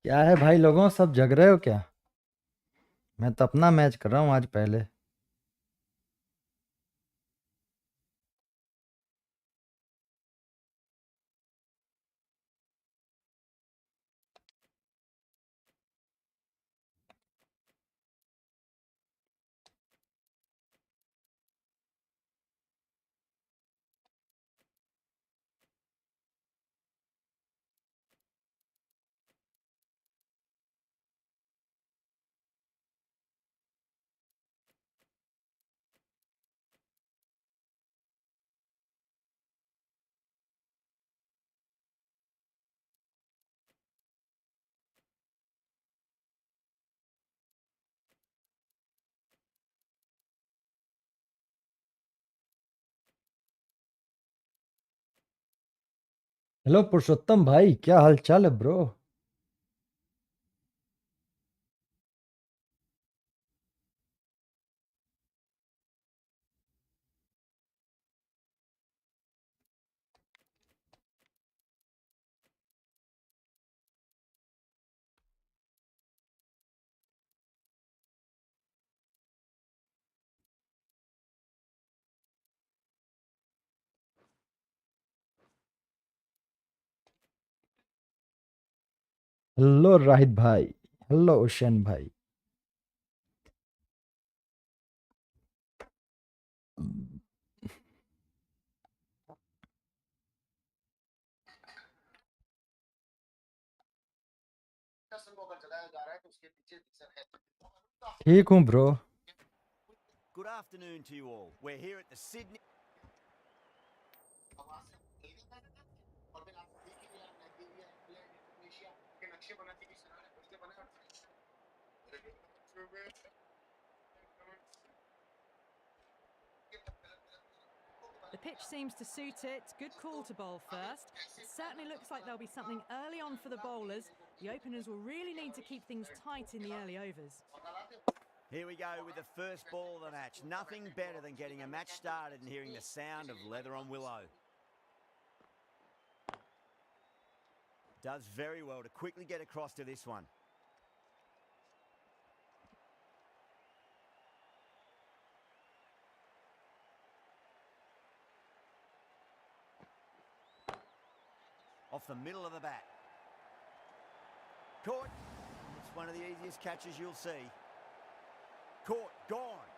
क्या है भाई, लोगों सब जग रहे हो क्या? मैं तो अपना मैच कर रहा हूँ आज पहले। हेलो पुरुषोत्तम भाई, क्या हाल चाल है ब्रो? हेलो राहित भाई। हेलो ओशन भाई। ठीक हूँ bro. Good afternoon to you all. We're here at the Sydney. The pitch seems to suit it. Good call to bowl first. It certainly looks like there'll be something early on for the bowlers. The openers will really need to keep things tight in the early overs. Here we go with the first ball of the match. Nothing better than getting a match started and hearing the sound of leather on willow. Does very well to quickly get across to this one. Off the middle of the bat. Caught. It's one of the easiest catches you'll see. Caught. Gone.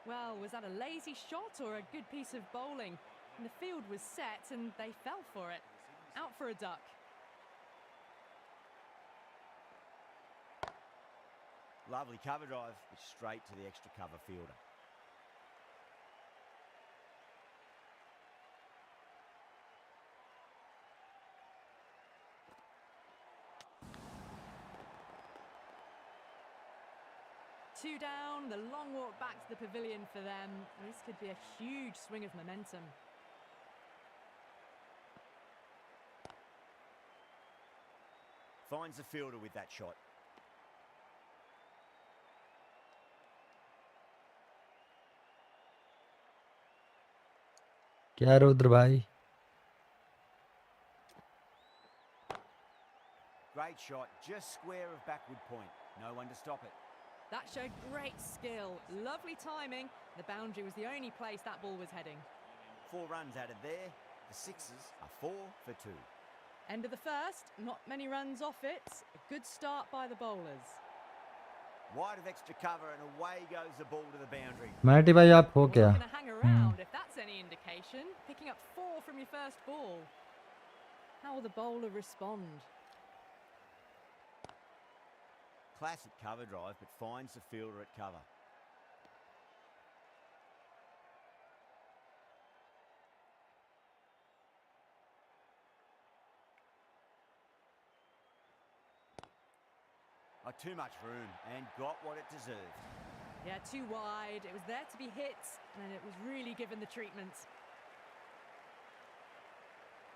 Well, was that a lazy shot or a good piece of bowling? And the field was set and they fell for it. Out for a duck. Lovely cover drive, but straight to the extra cover fielder. Two down, the long walk back to the pavilion for them. This could be a huge swing of momentum. Finds the fielder with that shot. क्या रुद्र भाई? Great shot, just square of backward point. No one to stop it. That showed great skill. Lovely timing. The boundary was the only place that ball was heading. 4 runs added there. The sixes are 4 for 2. End of the first, not many runs off it. A good start by the bowlers. Wide of extra cover and away goes the ball to the boundary. मैटी भाई आप हो Well, क्या? not going to hang around if that's any indication. Picking up 4 from your first ball. How will the bowler respond? Classic cover drive, but finds the fielder at cover. Oh, too much room and got what it deserved. Yeah, too wide. It was there to be hit, and it was really given the treatment.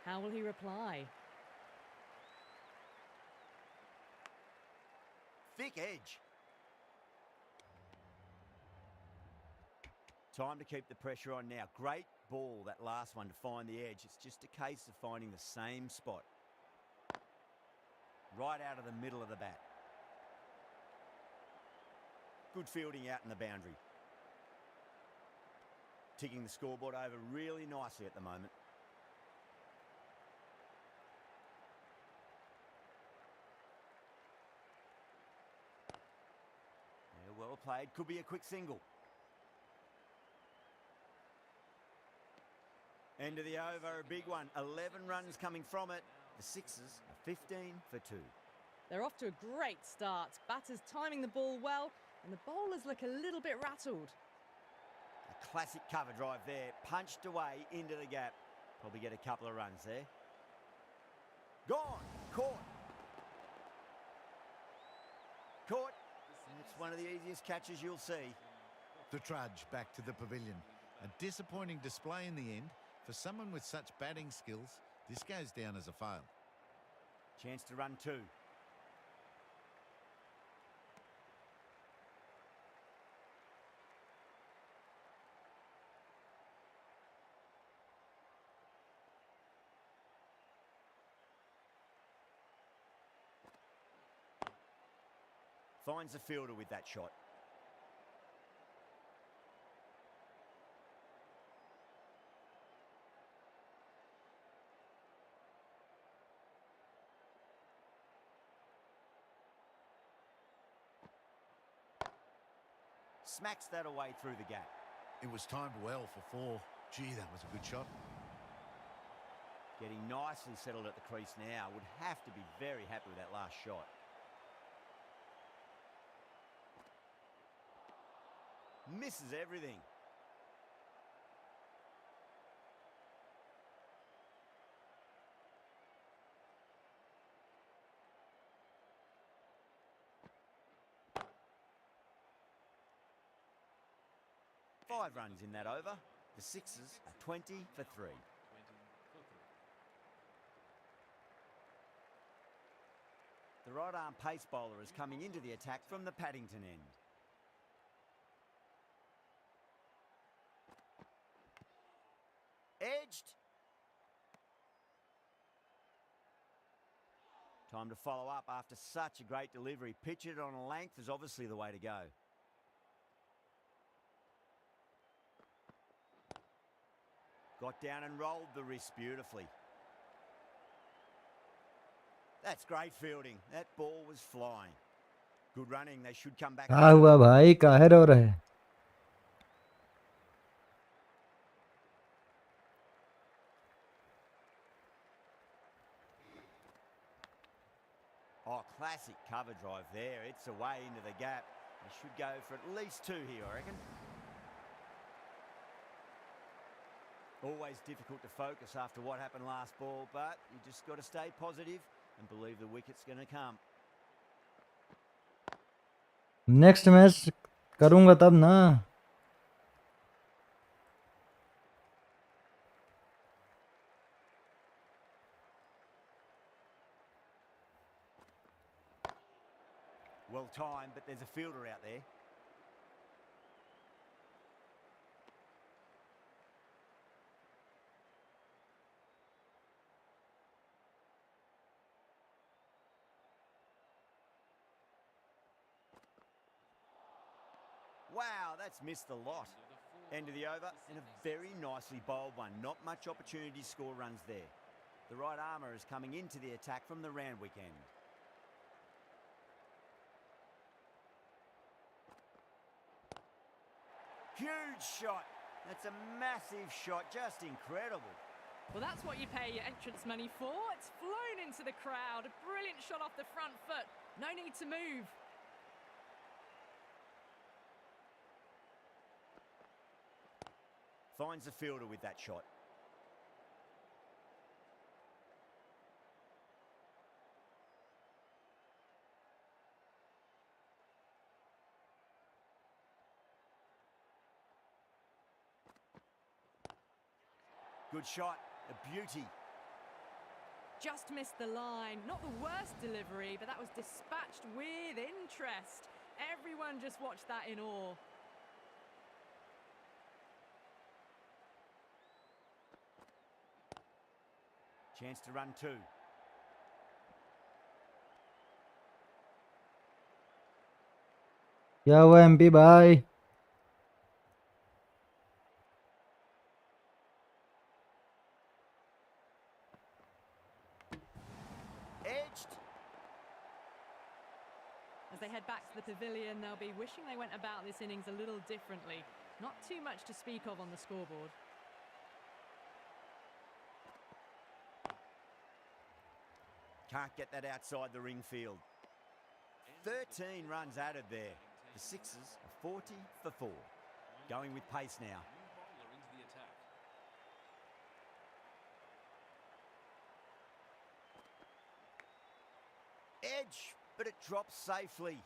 How will he reply? Thick edge. Time to keep the pressure on now. Great ball, that last one, to find the edge. It's just a case of finding the same spot. right out of the middle of the bat. Good fielding out in the boundary. Ticking the scoreboard over really nicely at the moment. Yeah, well played. Could be a quick single. End of the over, a big one. 11 runs coming from it. The Sixers are 15 for 2. They're off to a great start. Batters timing the ball well, and the bowlers look a little bit rattled. A classic cover drive there. Punched away into the gap. Probably get a couple of runs there. Gone. Caught. Caught. And it's one of the easiest catches you'll see. The trudge back to the pavilion. A disappointing display in the end. For someone with such batting skills, this goes down as a fail. Chance to run 2. Finds the fielder with that shot. Smacks that away through the gap. It was timed well for 4. Gee, that was a good shot. Getting nicely settled at the crease now. Would have to be very happy with that last shot. Misses everything. Five runs in that over. The Sixers are 20 for 3. The right arm pace bowler is coming into the attack from the Paddington end. Edged. Time to follow up after such a great delivery. Pitch it on a length is obviously the way to go. Got down and rolled the wrist beautifully. That's great fielding. That ball was flying. Good running. They should come back. क्या हुआ भाई, काहे रो रहे? Oh, classic cover drive there. It's away into the gap. They should go for at least 2 here, I reckon. Always difficult to focus after what happened last ball, but you just got to stay positive and believe the wicket's going to come. Next match करूंगा तब ना. Well timed, but there's a fielder out there. Wow, that's missed the lot. End of the over, and a very nicely bowled one. Not much opportunity to score runs there. The right armour is coming into the attack from the Randwick end. Huge shot. That's a massive shot, just incredible. Well, that's what you pay your entrance money for. It's flown into the crowd. A brilliant shot off the front foot. No need to move. Finds the fielder with that shot. Good shot, a beauty. Just missed the line. Not the worst delivery, but that was dispatched with interest. Everyone just watched that in awe. Chance to run 2. क्या हुआ MP भाई? Edged. As they head back to the pavilion, they'll be wishing they went about this innings a little differently. Not too much to speak of on the scoreboard. Can't get that outside the ring field. 13 runs added there. The sixes are 40 for 4. Going with pace now. Edge, but it drops safely.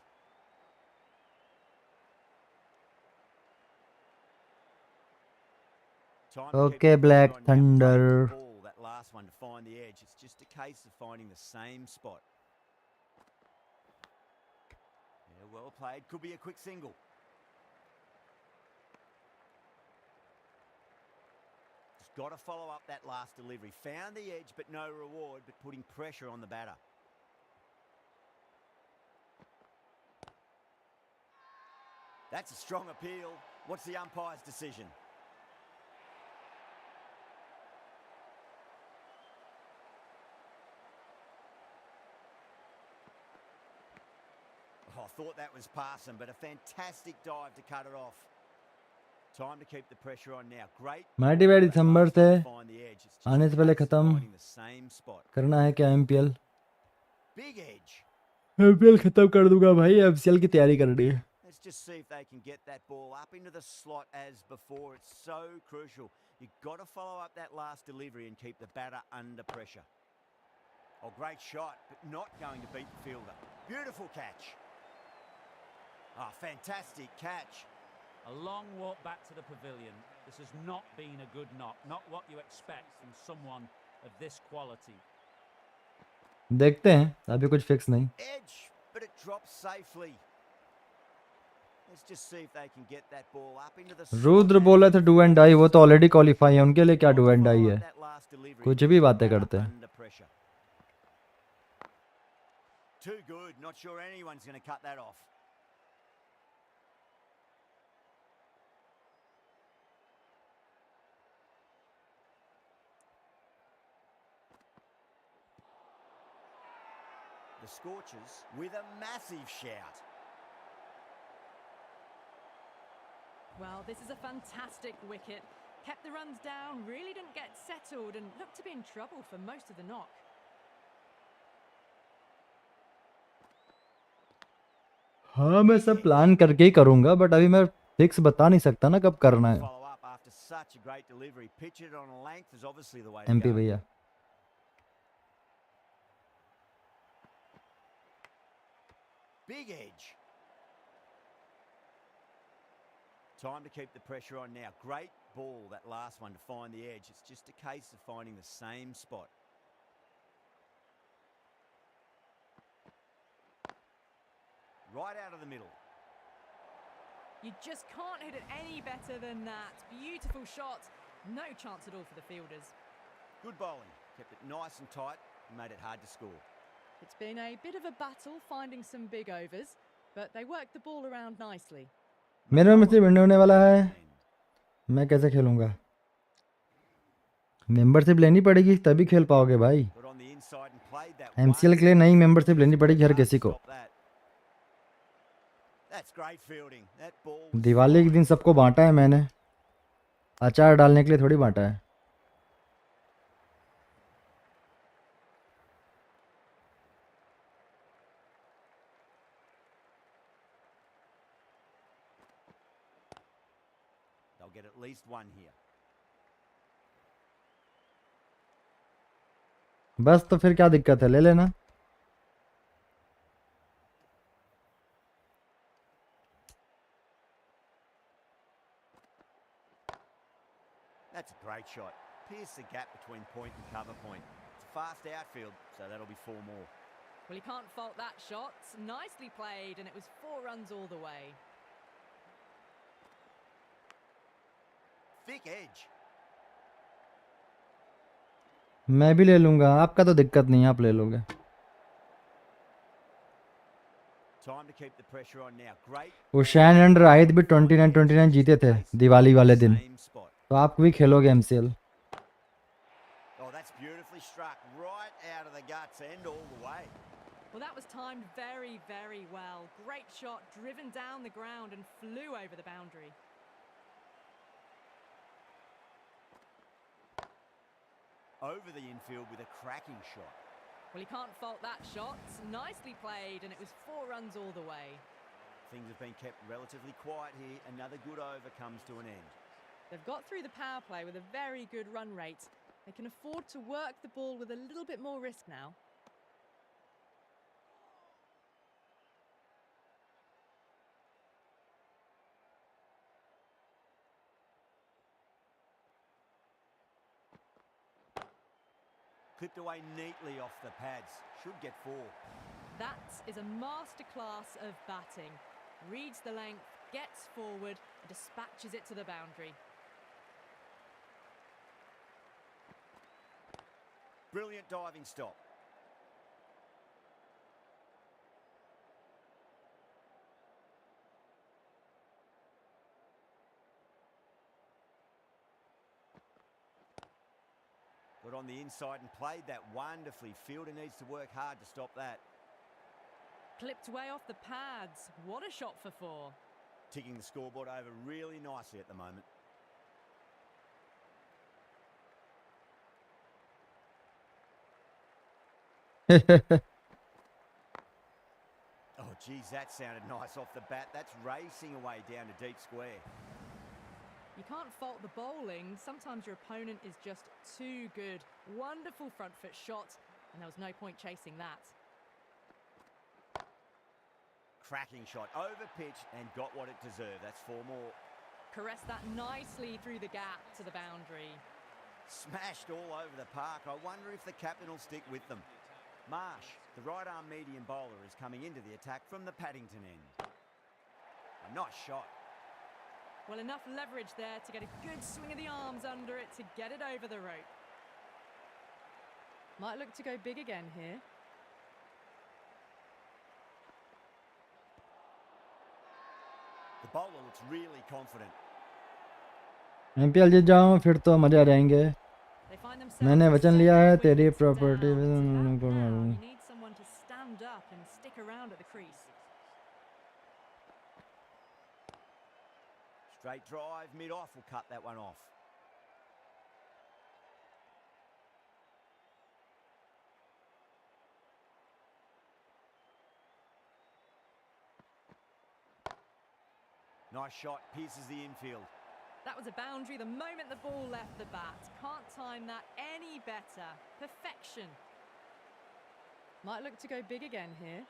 Time to keep Okay, the Black pressure on now. Great Thunder. ball, that last one to find the edge. It's just a case of finding the same spot. Yeah, well played. Could be a quick single. Just got to follow up that last delivery. Found the edge, but no reward, but putting pressure on the batter. That's a strong appeal. What's the umpire's decision? Oh, I thought that was passing, but a fantastic dive to cut it off. Time to keep the pressure on now. Great. माटी भाई दिसंबर से Find the edge. It's just आने a से पहले case of खत्म finding the same spot. करना है क्या एमपीएल? Big edge. एमपीएल खत्म कर दूंगा भाई, एफसीएल की तैयारी करनी है. Let's just see if they can get that ball up into the slot as before. It's so crucial. You've got to follow up that last delivery and keep the batter under pressure. Oh, great shot, but not going to beat the fielder. Beautiful catch. Oh, fantastic catch. A long walk back to the pavilion. This has not been a good knock. Not what you expect from someone of this quality. देखते हैं, अभी कुछ fix नहीं. Edge, but it drops safely. Let's just see if they can get that ball up into the slot. Rudra बोला था do and die, वो तो already qualify है, उनके लिए क्या डू एंड डाई है? कुछ भी बातें करते हैं. Too good. Not sure anyone's going to cut that off. The Scorchers with a massive shout. Well, this is a fantastic wicket. Kept the runs down, really didn't get settled and looked to be in trouble for most of the knock. हाँ, मैं सब plan करके ही करूंगा, but अभी मैं fix बता नहीं सकता ना कब करना है. Follow up after such a great delivery. Pitch it on a length is obviously the way to MP go. भैया. Big edge. Time to keep the pressure on now. Great ball, that last one to find the edge. It's just a case of finding the same spot. Right out of the middle. You just can't hit it any better than that. Beautiful shot. No chance at all for the fielders. Good bowling. Kept it nice and tight and made it hard to score. It's been a bit of a battle finding some big overs, but they worked the ball around nicely. मेरे में से window होने वाला है, मैं कैसे खेलूंगा? Membership लेनी पड़ेगी तभी खेल पाओगे भाई. Got on the inside and played that MCL one. के लिए नई मेंबरशिप लेनी पड़ेगी हर किसी को. Stop that. That's great fielding. That ball was Diwali के दिन सबको बांटा है मैंने, अचार डालने के लिए थोड़ी बांटा है. They'll get at least one here. बस तो फिर क्या दिक्कत है, ले लेना. That's a great shot. Pierce the gap between point and cover point. It's a fast outfield, so that'll be 4 more. Well, you can't fault that shot. Nicely played, and it was 4 runs all the way. Thick edge. मैं भी ले लूंगा, आपका तो दिक्कत नहीं है, आप ले लोगे. Time to keep the pressure on now. Great. वो शैन एंड राहित भी 29-29 जीते थे दिवाली वाले दिन, Same spot. तो आप भी खेलोगे MCL. Oh, that's beautifully struck right out of the guts and all the way. Well, that was timed very, very well. Great shot, driven down the ground and flew over the boundary. Over the infield with a cracking shot. Well, you can't fault that shot. Nicely played, and it was 4 runs all the way. Things have been kept relatively quiet here. Another good over comes to an end. They've got through the power play with a very good run rate. They can afford to work the ball with a little bit more risk now. Clipped away neatly off the pads. Should get 4. That is a masterclass of batting. Reads the length, gets forward, and dispatches it to the boundary. Brilliant diving stop. Got on the inside and played that wonderfully. Fielder needs to work hard to stop that. Clipped way off the pads. What a shot for 4. Ticking the scoreboard over really nicely at the moment. Oh, geez, that sounded nice off the bat. That's racing away down to deep square. You can't fault the bowling. Sometimes your opponent is just too good. Wonderful front foot shot, and there was no point chasing that. Cracking shot over pitch and got what it deserved. That's 4 more. Caressed that nicely through the gap to the boundary. Smashed all over the park. I wonder if the captain will stick with them. Marsh, the right-arm medium bowler, is coming into the attack from the Paddington end. A nice shot. Well, enough leverage there to get a good swing of the arms under it to get it over the rope. Might look to go big again here. The bowler looks really confident. MPL जीत जाऊं फिर तो मजे आ जाएंगे. They find themselves मैंने वचन लिया है seven तेरी wickets प्रॉपर्टी down. It's में about ऊपर now. मारूं. You need someone to stand up and stick around at the crease. Straight drive, mid-off will cut that one off. Nice shot, pierces the infield. That was a boundary the moment the ball left the bat. Can't time that any better. Perfection. Might look to go big again here.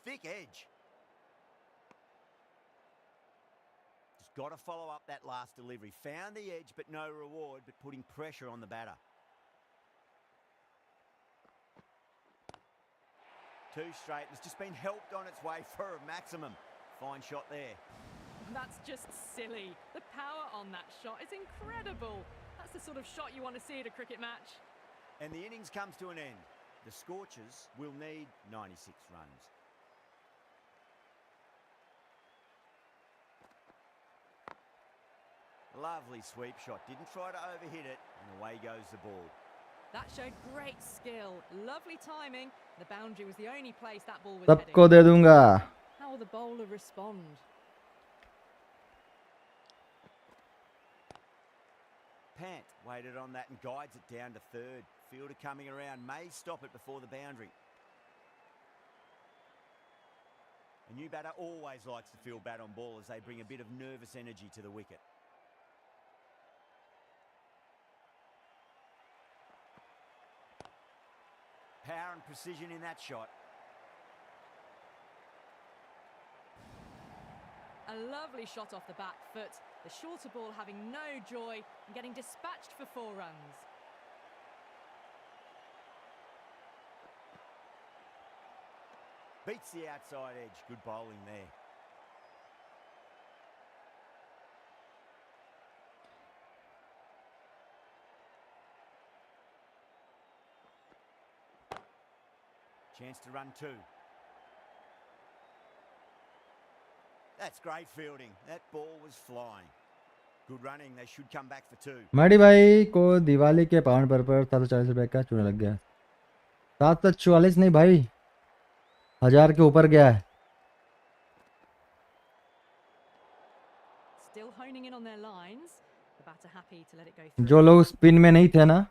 Thick edge. Just got to follow up that last delivery. Found the edge, but no reward, but putting pressure on the batter. Too straight. It's just been helped on its way for a maximum. Fine shot there. That's just silly. The power on that shot is incredible. That's the sort of shot you want to see at a cricket match. And the innings comes to an end. The Scorchers will need 96 runs. Lovely sweep shot. Didn't try to overhit it, and away goes the ball. That showed great skill. Lovely timing. The boundary was the only place that ball was सबको heading. दे दूंगा. How will the bowler respond? Pant waited on that and guides it down to third. Fielder coming around may stop it before the boundary. A new batter always likes to field bat on ball as they bring a bit of nervous energy to the wicket. Power and precision in that shot. A lovely shot off the back foot. The shorter ball having no joy and getting dispatched for 4 runs. Beats the outside edge. Good bowling there. Chance to run two. That's great fielding. That ball was flying. Good running. They should come back for two. माडी भाई को दिवाली के पावन पर्व पर 740 रुपए का चूना लग गया। 744 नहीं भाई, 1000 के ऊपर गया है। Still honing in on their lines. The batter happy to let it go through. जो लोग स्पिन में नहीं थे ना,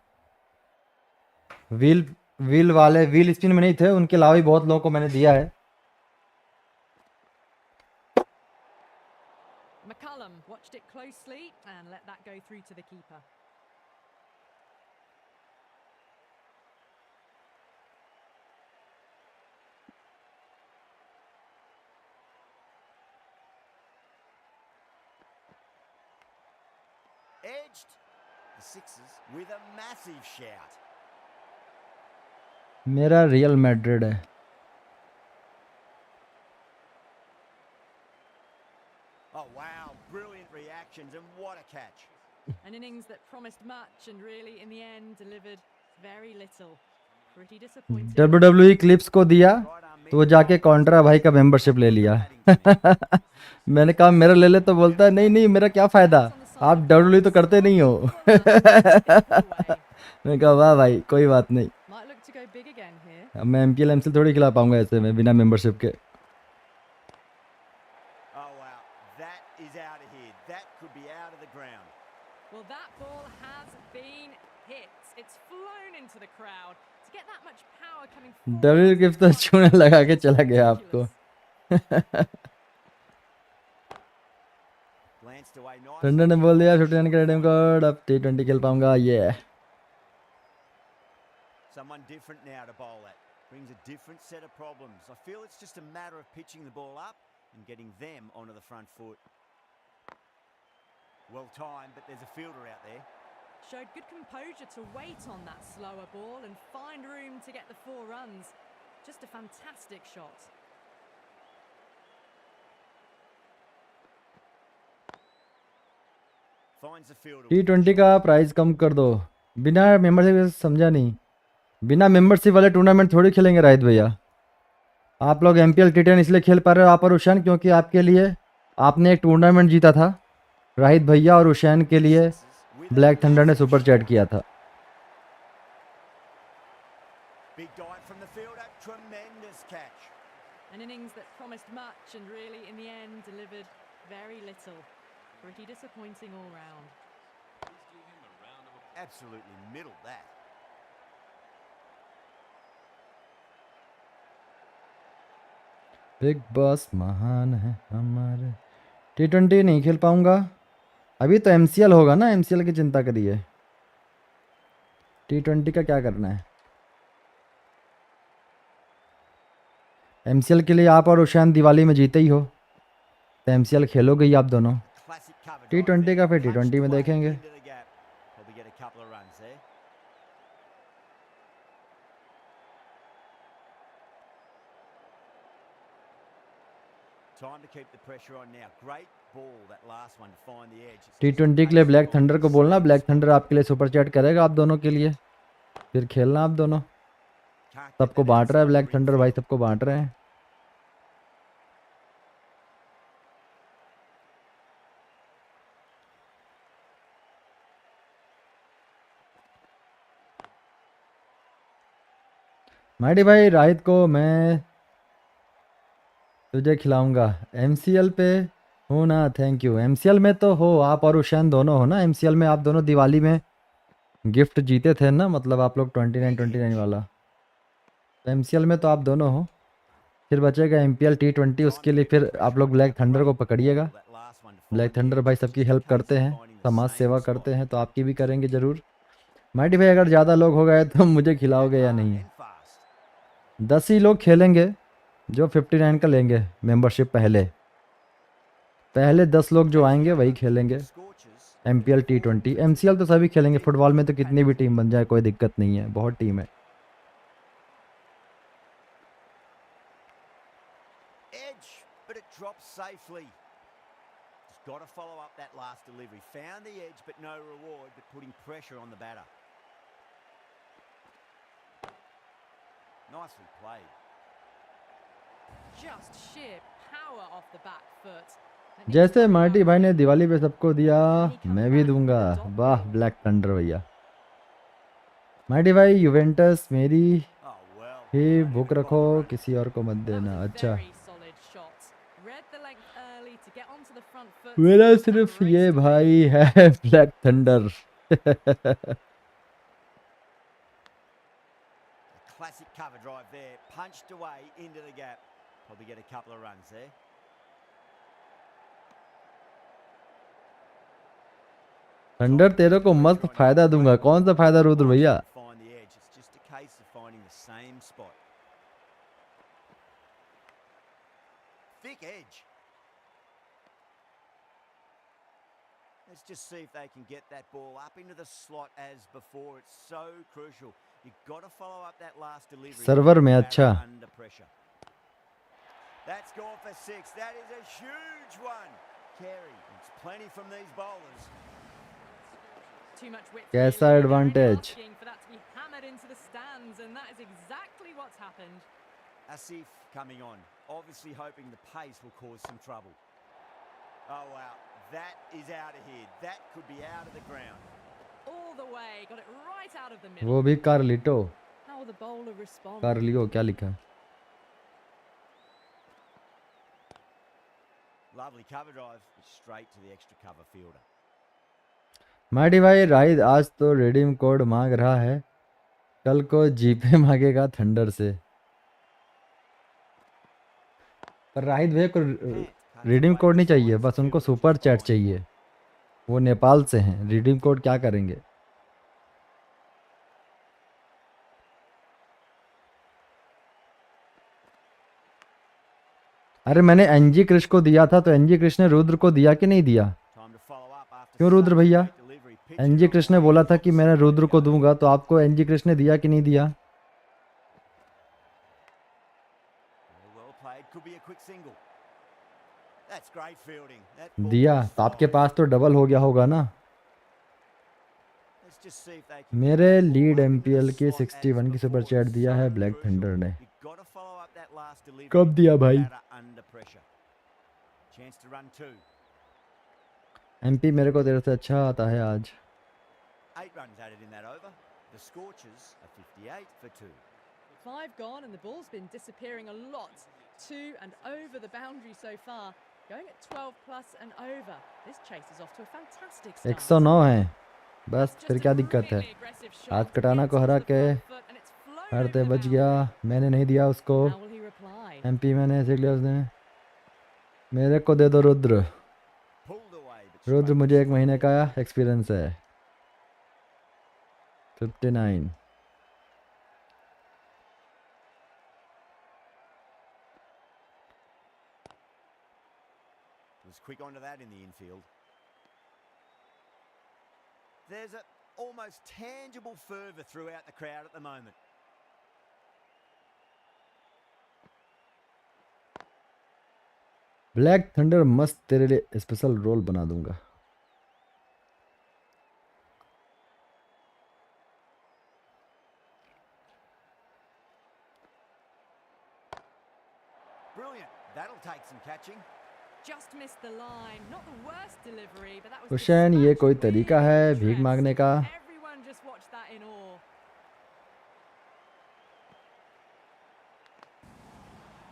व्हील स्पिन में नहीं थे, उनके अलावा भी बहुत लोगों को मैंने दिया है। McCullum watched it closely and let that go through to the keeper. Edged. The sixes with a massive shout. मेरा रियल मैड्रिड है। Oh, wow. Brilliant reactions and what a catch. An innings that promised much and really in the end delivered very little. Pretty disappointing. WWE clips को दिया तो वो जाके Contra भाई का membership ले लिया। मैंने कहा मेरा ले ले, तो बोलता है नहीं नहीं मेरा क्या फ़ायदा, आप WWE तो करते नहीं हो। मैंने कहा वाह भाई कोई बात नहीं, Might look to go big again here. अब मैं MPL MCL थोड़ी खिला पाऊंगा ऐसे में बिना मेंबरशिप के। Oh, wow. That is out of here. That could be out of the ground. Well, that ball has been hit. It's flown into the crowd. To get that much power coming forward. WWE gift तो चूना लगा के चला गया आपको। Glanced away nicely. Tandon ने बोल दिया 59 का रिडीम कोड, अब T20 खेल पाऊंगा। ये Someone different now to bowl at. Brings a different set of problems. I feel it's just a matter of pitching the ball up and getting them onto the front foot. Well timed, but there's a fielder out there. Showed good composure to wait on that slower ball and find room to get the 4 runs. Just a fantastic shot. Finds the fielder. T20 का price कम कर दो। बिना membership समझा नहीं, बिना membership वाले tournament थोड़ी खेलेंगे राहित भैया। आप लोग MPL T10 इसलिए खेल पा रहे हो आप और उशैन, क्योंकि आपके लिए आपने एक टूर्नामेंट जीता था। राहित भैया और उशैन के लिए ब्लैक थंडर ने सुपर चैट किया था। Big dive from the fielder. Tremendous catch. An innings that promised much and really in the end delivered very little. Pretty disappointing all round. Absolutely middled that. Big boss महान है हमारे। T20 नहीं खेल पाऊंगा अभी, तो MCL होगा ना, MCL की चिंता करिए। T20 का क्या करना है? MCL के लिए आप और उशैन दिवाली में जीते ही हो, तो MCL खेलोगे ही आप दोनों। Classic cover. T20 का फिर Punched T20 में away देखेंगे। into the gap. Probably get a couple of runs there. Time to keep the pressure on now. Great ball, that last one to find the edge. It's just T20 के लिए black basic thunder को ball. बोलना, black thunder आपके लिए super chat करेगा आप दोनों के लिए, फिर खेलना आप दोनों। Can't get सबको that बांट रहा है outside ब्लैक ring थंडर भाई, field. सबको बांट रहे हैं। माइडी भाई राहित को मैं तुझे खिलाऊंगा। MCL पे हो ना? Thank you. MCL में तो हो, आप और उशैन दोनों हो ना। MCL में आप दोनों दिवाली में गिफ्ट जीते थे ना, मतलब आप लोग 29 वाला। MCL में तो आप दोनों हो। फिर बचेगा MPL T20, उसके लिए फिर आप लोग ब्लैक थंडर को पकड़िएगा। ब्लैक थंडर भाई सबकी हेल्प करते हैं, समाज सेवा करते हैं, तो आपकी भी करेंगे ज़रूर। माइडी भाई अगर ज़्यादा लोग हो गए तो मुझे खिलाओगे या नहीं? 10 ही लोग खेलेंगे जो 59 का लेंगे मेंबरशिप। पहले 10 लोग जो आएंगे वही खेलेंगे MPL T20। MCL तो सभी खेलेंगे, फुटबॉल में तो कितनी भी टीम बन जाए कोई दिक्कत नहीं है, बहुत टीम है। Edge, but it drops safely. Just got to follow up that last delivery. Found the edge, but no reward, but putting pressure on the batter. Nicely played. Just sheer power off the back foot. जैसे Marty भाई ने दिवाली पे सबको दिया मैं भी दूंगा। वाह ब्लैक थंडर भैया। मार्टी भाई यूवेंटस मेरी Oh, well. He don't book even रखो, bother running. किसी और को मत That was देना। a अच्छा very solid shot. Read the length early to get onto the front foot. मेरा and सिर्फ race ये to भाई win. है black thunder. A classic cover drive there, punched away into the gap. Probably get a couple of runs there. Thunder तेरे को मस्त फायदा दूंगा। कौन सा फायदा रुद्र भैया? Find the edge. It's just a case of finding the same spot. Thick edge. Let's just see if they can get that ball up into the slot as before. It's so crucial. You've got to follow up that last delivery. Server में अच्छा। Under pressure. That's gone for 6. That is a huge one. Carey, it's plenty from these bowlers. Too much width. कैसा really, and they're advantage? asking for that to be hammered into the stands, and that is exactly what's happened. Asif coming on, obviously hoping the pace will cause some trouble. Oh wow, that is out of here. That could be out of the ground. All the way, got it right out of the middle. वो भी Carlito. How will the bowler respond? कार्लियो क्या लिखा है? Lovely cover drive, straight to the extra cover fielder. मार्टी भाई राहिद आज तो रिडीम कोड मांग रहा है, कल को जीपे मांगेगा थंडर से। पर राहिद भैया को रिडीम कोड नहीं चाहिए, बस उनको सुपर चैट चाहिए। वो नेपाल से हैं, रिडीम कोड क्या करेंगे? अरे मैंने एनजी कृष्ण को दिया था, तो एनजी कृष्ण ने रुद्र को दिया कि नहीं दिया? Time to follow up after क्यों रुद्र such भैया? great delivery. Pitch it एनजी on कृष्ण ने the बोला way, था कि मैंने opposite रुद्र को fielder. दूंगा, तो आपको एनजी कृष्ण ने दिया कि नहीं दिया? Very well played, could be a quick single. That's great fielding. That ball दिया was तो आपके fine. पास तो डबल हो गया होगा ना। Let's just see if they can मेरे get that ball lead up into the MPL की slot as 61 की सुपर before. चैट It's दिया है so ब्लैक crucial. थंडर ने। You've got to follow up that last delivery. कब दिया भाई? Batter under pressure. Chance to run 2. MP मेरे को तेरे से अच्छा आता है आज। 8 runs added in that over. The Scorchers are 58 for 2. 5 gone, and the ball's been disappearing a lot to and over the boundary so far. Going at 12 plus and over. This chase is off to a fantastic start. 109 है, बस Just फिर a क्या दिक्कत है? really aggressive shot. आज कटाना को Gets हरा onto the के front foot and it's flown over हरते the बच गया। boundary. मैंने नहीं दिया उसको, How will he reply? MP मैंने सीख लिया उसने। मेरे को दे दो Rudra. Pulled away, but Rudra straight मुझे to 1 महीने का एक्सपीरियंस है। 59 was quick onto that in the infield. There's a almost tangible fervour throughout the crowd at the moment. Black thunder मस्त, तेरे लिए स्पेशल रोल बना दूंगा। Brilliant. That'll take some catching. Just missed the line. Not the worst delivery, but that was Hussain, ये कोई dispatched तरीका really है with भीख interest. मांगने का? Everyone just watched that in awe.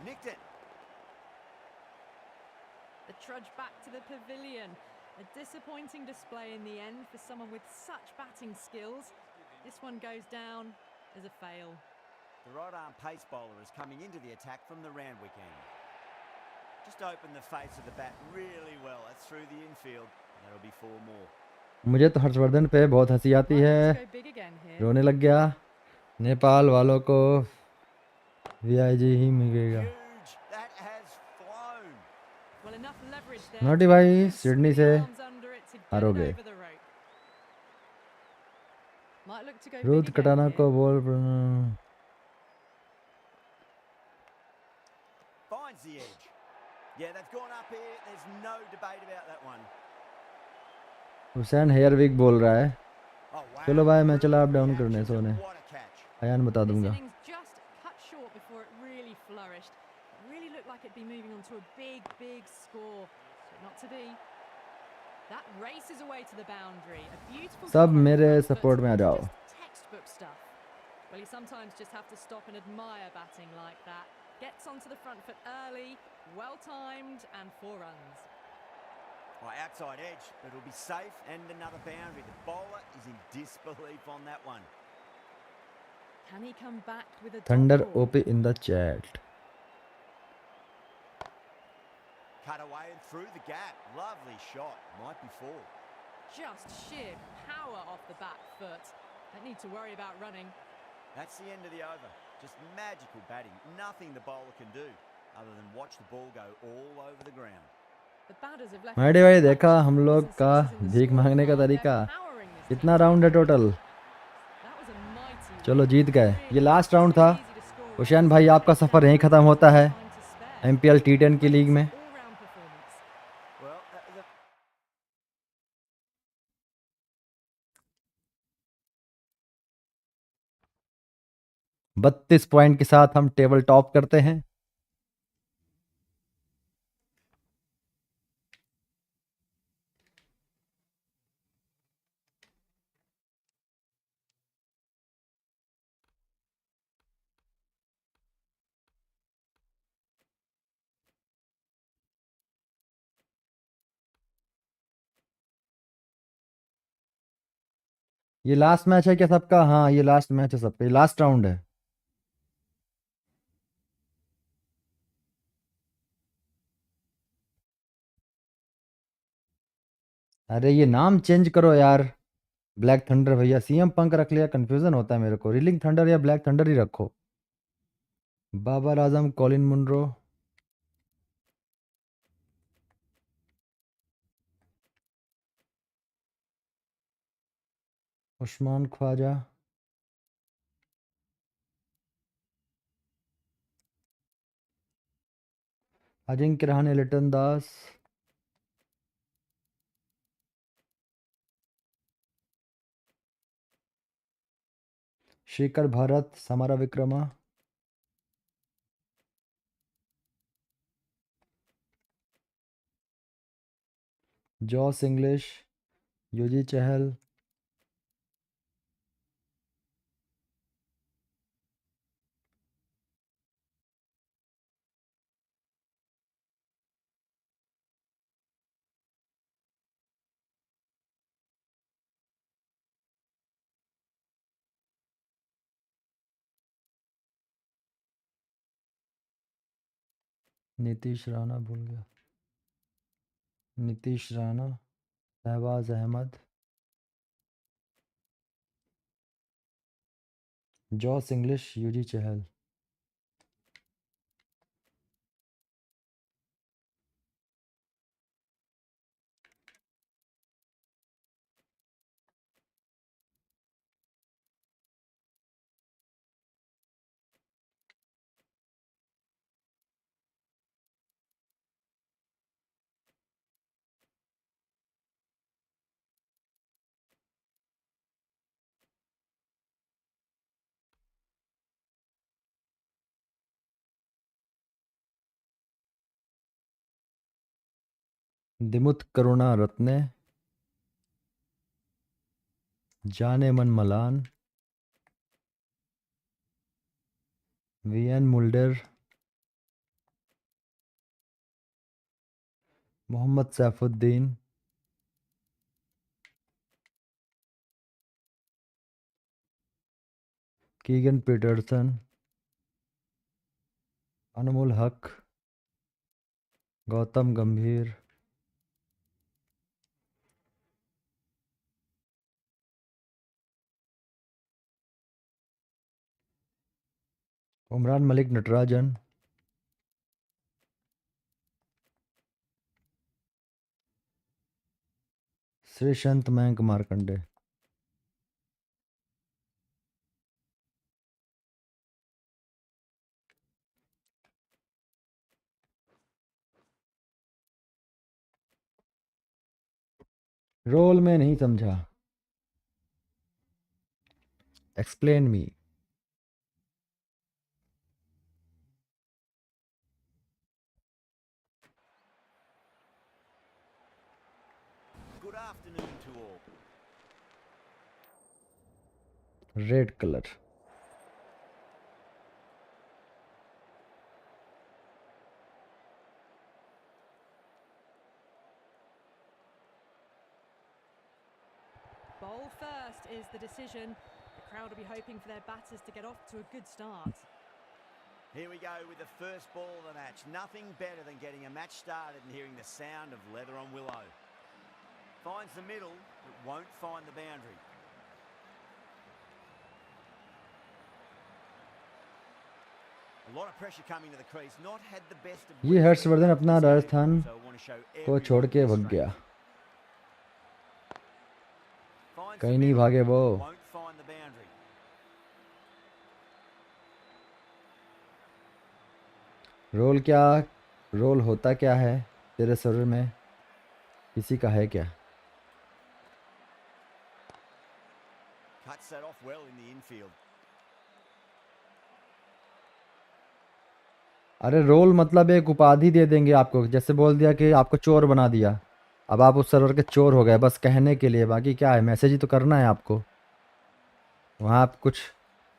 Nicked it. The trudge back to the pavilion. A disappointing display in the end for someone with such batting skills. This one goes down as a fail. The right arm pace bowler is coming into the attack from the Randwick end. Just open the face of the bat really well. That's through the infield. That'll be 4 more. मुझे तो हर्षवर्धन पे बहुत हंसी आती Might है, have to go big again here. रोने लग गया। नेपाल वालों को वीआईजी ही मिलेगा। Huge. That has flown. Well, enough leverage there. Naughty to भाई, really सिडनी swing से the arms under it to get it हारोगे। over the rope. Might look to go Rudra big again कटाना here. को ball Finds the edge. Yeah, they've gone up here. There's no debate about that one. Hussain हेयर विक बोल रहा है। Oh, wow. चलो भाई, मैं चला अप Brilliant डाउन करने reaction. सोने। What a catch. अयान बता This दूंगा। innings just cut short before it really flourished. really looked like it'd be moving on to a big, big score, but not to be. That races away to the boundary. A beautiful सब shot on the मेरे front foot. support में आ जाओ. Just textbook stuff. Well, you sometimes just have to stop and admire batting like that. Gets onto the front foot early, well timed, and 4 runs. Outside edge, but it'll be safe and another boundary. The bowler is in disbelief on that one. Can he come back with a Thunder dot ball? OP in the chat. Cut away and through the gap. Lovely shot. Might be 4. Just sheer power off the back foot. Don't need to worry about running. That's the end of the over. Just magical batting. Nothing the bowler can do other than watch the ball go all over the ground. The batters have left मैडे भाई देखा हम लोग का भीख मांगने का तरीका. कितना राउंड है टोटल? चलो जीत गए. ये लास्ट राउंड था. हुसैन भाई आपका सफ़र यहीं ख़त्म होता है MPL T10 की लीग में. Well, 32 पॉइंट के साथ हम टेबल टॉप करते हैं. ये लास्ट मैच है क्या सबका? हाँ ये लास्ट मैच है सबका. ये लास्ट राउंड है. अरे ये नाम चेंज करो यार. ब्लैक थंडर भैया CM पंक रख लिया. कंफ्यूजन होता है मेरे को. रीलिंग थंडर या ब्लैक थंडर ही रखो. Babar Azam, Colin Munro, Usman Khawaja, Ajinkya Rahane, Liton Das, Shekhar Bharat, Samara Wickrama, Josh Inglis, Yuzi Chahal, Nitish Rana भूल गया. Nitish Rana, Shahbaz Ahmed, Josh Inglis, Yuzi Chahal. Dimuth Karunaratne मन मलान, VN Mulder, Mohammad Saifuddin, Keegan Petersen, Anmol Haq, Gautam Gambhir, Umran Malik Natarajan, श्रीशंत Mayank Markande. Role में नहीं समझा. Explain me. afternoon to all. Red colour. Bowl first is the decision. The crowd will be hoping for their batters to get off to a good start. Here we go with the first ball of the match. Nothing better than getting a match started and hearing the sound of leather on willow. Finds the middle, but won't find the boundary. A lot of pressure coming to the crease. Not had the best of ये हर्षवर्धन अपना Rajasthan so want to show को छोड़ के everyone भाग गया। Finds कहीं the नहीं middle, भागे वो। won't find the boundary. Role क्या, रोल होता क्या है तेरे शरीर में, किसी का है क्या? Cuts that off well in the infield. अरे रोल मतलब एक उपाधि दे देंगे आपको, जैसे बोल दिया कि आपको चोर बना दिया, अब आप उस सर्वर के चोर हो गए, बस कहने के लिए, बाकी क्या है, मैसेज ही तो करना है आपको। वहाँ आप कुछ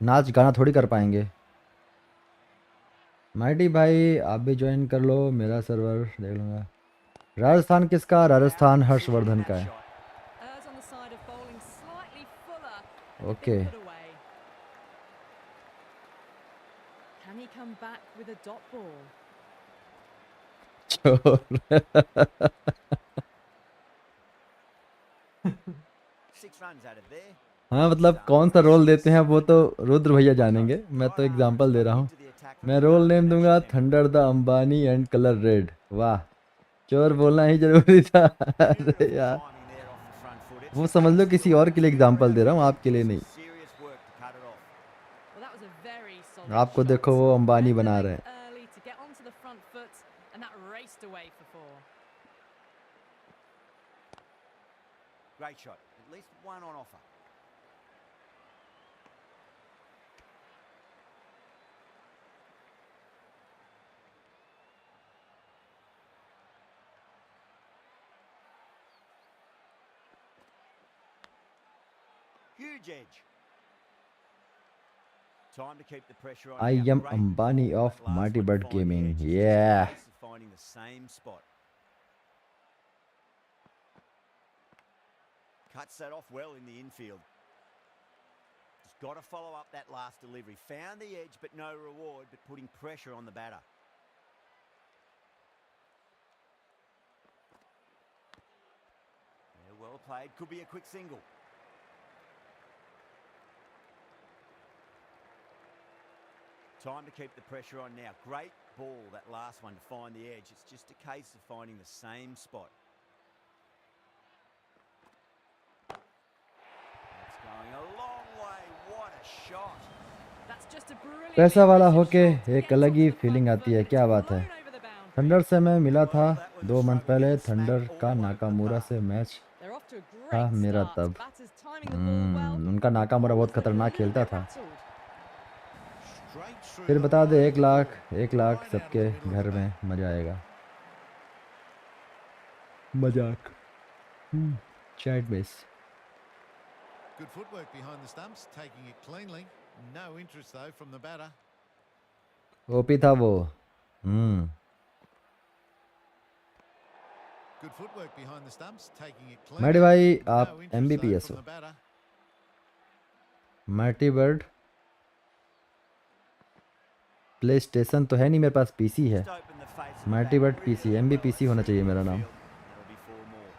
नाच गाना थोड़ी कर पाएंगे। माइटी भाई आप भी ज्वाइन कर लो, मेरा सर्वर देख लूँगा। राजस्थान किसका? राजस्थान हर्षवर्धन का है। Errs on the side of bowling slightly fuller. Okay Put away. Can he come back with a dot ball? चोर 6 runs out of there. हाँ मतलब कौन सा रोल देते हैं वो तो रुद्र भैया जानेंगे, मैं तो एग्जांपल दे रहा हूँ। मैं रोल नेम दूंगा thunder the Ambani and colour red. वाह, चोर बोलना ही जरूरी था। अरे यार वो समझ लो किसी और के लिए एग्जांपल दे रहा हूँ, आपके लिए नहीं। Well, that was a very solid आपको shot. देखो वो अंबानी Led the बना leg रहे हैं। early to get onto the front foot, and that raced away for 4. Great shot. At least one on offer. Huge edge. Time to keep the pressure on. I now. am Great Ambani ball, of that last Mighty one Bird to find the Gaming. edge. It's just a Yeah. case of finding the same spot. Cuts that off well in the infield. Just got to follow up that last delivery. Found the edge, but no reward, but putting pressure on the batter. Yeah, well played. Could be a quick single. Time to keep the pressure on now. Great ball, that last one, to find the edge. It's just a case of finding the same spot. That's going a long way. What a shot. That's just a brilliant पैसा वाला impressive होके shot. एक Gets अलग ही onto the feeling front आती foot, है, but क्या it's बात है। flown over the boundary. Thunder से मैं मिला था Well, that was a 2 month struggle पहले, getting smacked थंडर all का over the नाकामुरा park. से match They're off to a great था मेरा start. तब। Batters timing the ball well. उनका नाकामुरा बहुत Bowlers look a खतरनाक little खेलता bit था। rattled. Straight through फिर the बता दे line 1 of the lakh ball. 1 lakh Right out of सबके the middle of घर the में bat. मजा आएगा। मजाक। Chat base. Good footwork behind the stumps, taking it cleanly. No interest though from the batter. OP था वो। Good footwork behind the stumps, taking it मैडी cleanly. भाई No आप interest though एमबीपीएस from हो। the batter. Mighty bird PlayStation तो है नहीं, मेरे पास पीसी है। Just open the face of the mighty bat bird really PC, well. एमबीपीसी होना चाहिए मेरा नाम। Field. That'll be 4 more.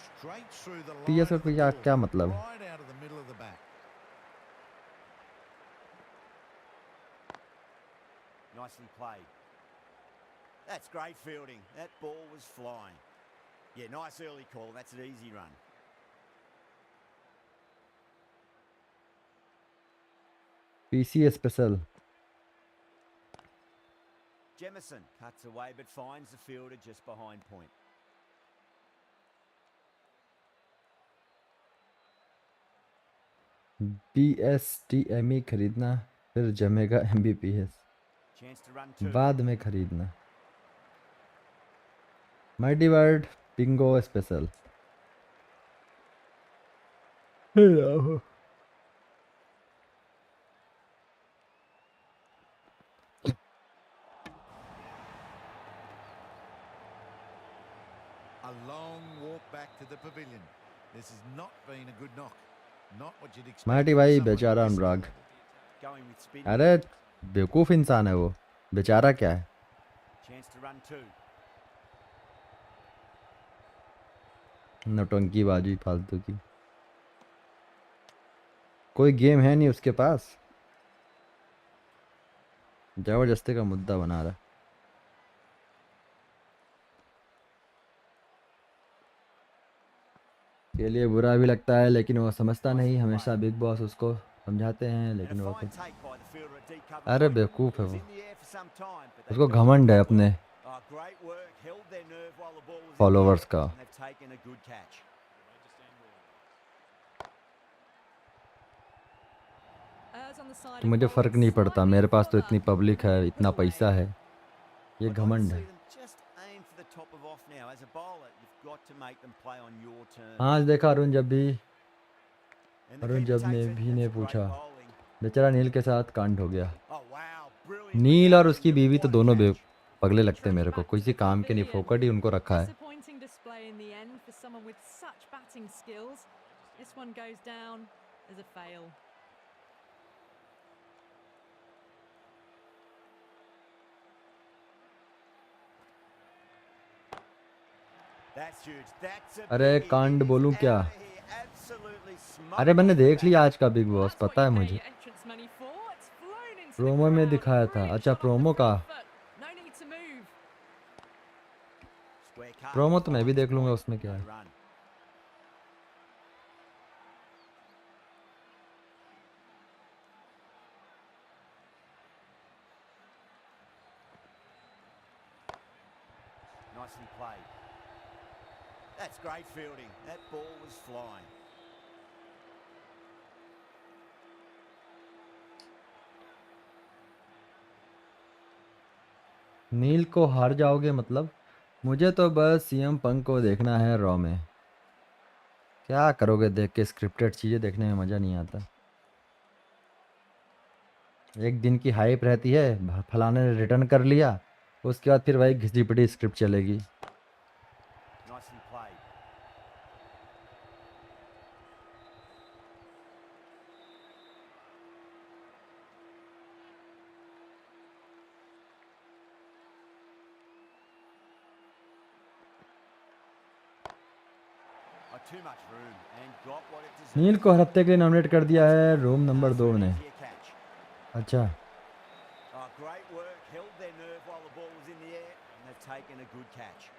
Straight through the line PS और of the पीएस ball. क्या मतलब? Right out of the middle of the bat. Nicely played. That's great fielding. That ball was flying. Yeah, nice early call. That's an easy run. PC special. Jemison cuts away but finds the fielder just behind point. बीएसटीएमई खरीदना, फिर जमेगा Mbps Chance to run 2. बाद में खरीदना। Mighty bird Bingo special. A long walk back to the pavilion. This has not been a good knock. Not what you'd expect माटी from भाई someone बेचारा of this Anurag, caliber. Going with spin. अरे बेवकूफ इंसान है वो, बेचारा क्या है? Chance to run two. नौटंकीबाजी फालतू की, कोई गेम है नहीं उसके पास, जबरदस्ती का मुद्दा बना रहा है। के लिए बुरा भी लगता है लेकिन वो समझता नहीं, हमेशा बिग बॉस उसको समझाते हैं And लेकिन a वो fine खुद, take by the fielder at deep cover अरे point. बेवकूफ है Was वो, in the air for some time, but they उसको felt घमंड है it अपने Oh, great work. Held their nerve while the ball was in the followers air, का। and they've taken a good catch. Errs on the side तो of मुझे bowling फ़र्क नहीं पड़ता, slightly मेरे off पास तो cover, इतनी पब्लिक and है, then put इतना away. पैसा है, ये I'd like to घमंड see है। them just aim for the top of off now. As a bowler, you've got to make them play on your terms. आज देखा अरुण जब भी, And the अरुण keeper जब takes ने it. भी ने That's पूछा, great bowling. बेचारा नील के साथ कांड हो गया। Oh, wow. Brilliantly नील और aimed, उसकी but बीवी तो what a दोनों catch. पगले लगते हैं Track मेरे को, back to किसी the काम के नहीं, pavilion. फोकट ही उनको रखा है। Disappointing display in the end for someone with such batting skills. This one goes down as a fail. That's huge. That's a अरे biggie. कांड It is बोलूं क्या? out of here. Absolutely अरे smoked मैंने off the देख bat. लिया आज का big Well, boss, that's what पता है you pay मुझे। your entrance money for. It's flown into the promo में crowd. दिखाया था, Brilliant अच्छा shot off the प्रोमो का, front foot. No need to move. Square cut. Promo तो मैं भी Finds देख लूंगा, point. उसमें क्या No है। run. Nicely played. That's great fielding. That ball was flying. नील को हार जाओगे मतलब? मुझे तो बस सीएम पंक को देखना है रॉ में। क्या करोगे देख के, स्क्रिप्टेड चीज़ें देखने में मज़ा नहीं आता। एक दिन की हाइप रहती है, फलाने ने रिटर्न कर लिया, उसके बाद फिर वही घिसी पिटी स्क्रिप्ट चलेगी। Nicely played. Oh, too much room and got what it deserved. नील को हर हफ्ते के लिए नॉमिनेट कर दिया है रूम नंबर 2 ने। Easier catch. अच्छा, Oh, great work. Held their nerve while the ball was in the air, and they've taken a good catch.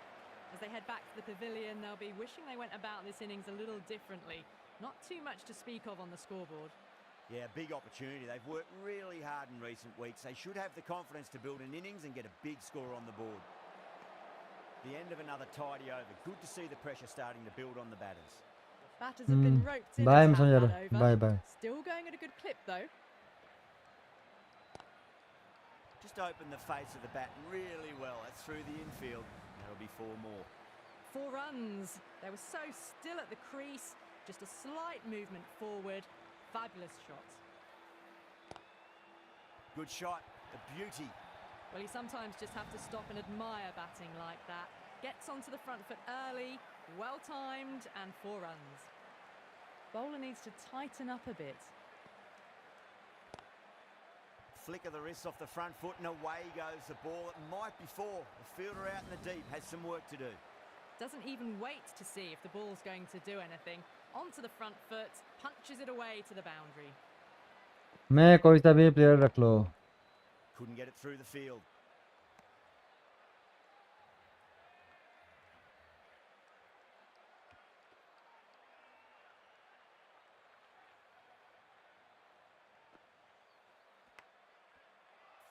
As they head back to the pavilion, they'll be wishing they went about this innings a little differently. Not too much to speak of on the scoreboard. Yeah, big opportunity. They've worked really hard in recent weeks. They should have the confidence to build an innings and get a big score on the board. The end of another tidy over. Good to see the pressure starting to build on the batters. Batters have been roped in bye to समझ have रहा, that over. Bye bye. Still going at a good clip though. Just opened the face of the bat really well. That's through the infield. That'll be 4 more. 4 runs. They were so still at the crease. Just a slight movement forward. Fabulous shot. Good shot. A beauty. Well, you sometimes just have to stop and admire batting like that. Gets onto the front foot early, well timed, and 4 runs. Bowler needs to tighten up a bit. Flick of the wrist off the front foot and away goes the ball. It might be 4. The fielder out in the deep has some work to do. Doesn't even wait to see if the ball's going to do anything. Onto the front foot, punches it away to the boundary. मैं कोई सा भी player रख लो। Couldn't get it through the field.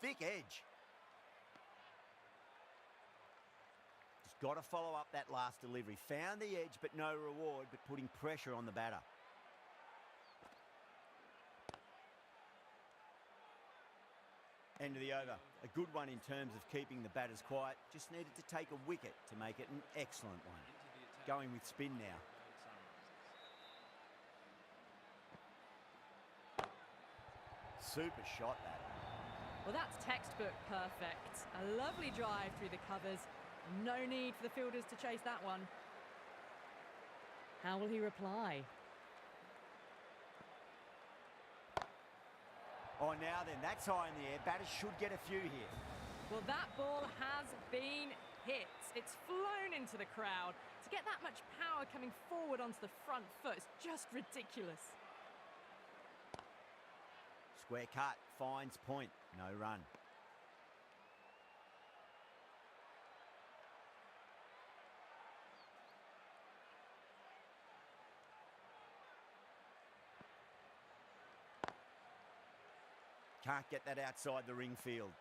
Thick edge. Just got to follow up that last delivery. Found the edge, but no reward, but putting pressure on the batter. End of the over. A good one in terms of keeping the batters quiet. Just needed to take a wicket to make it an excellent one. Going with spin now. Super shot that. Well, that's textbook perfect. A lovely drive through the covers. No need for the fielders to chase that one. How will he reply? Oh, now then, that's high in the air. Batters should get a few here. Well, that ball has been hit. It's flown into the crowd. To get that much power coming forward onto the front foot is just ridiculous. Square cut, finds point, no run. Can't get that outside the ring field.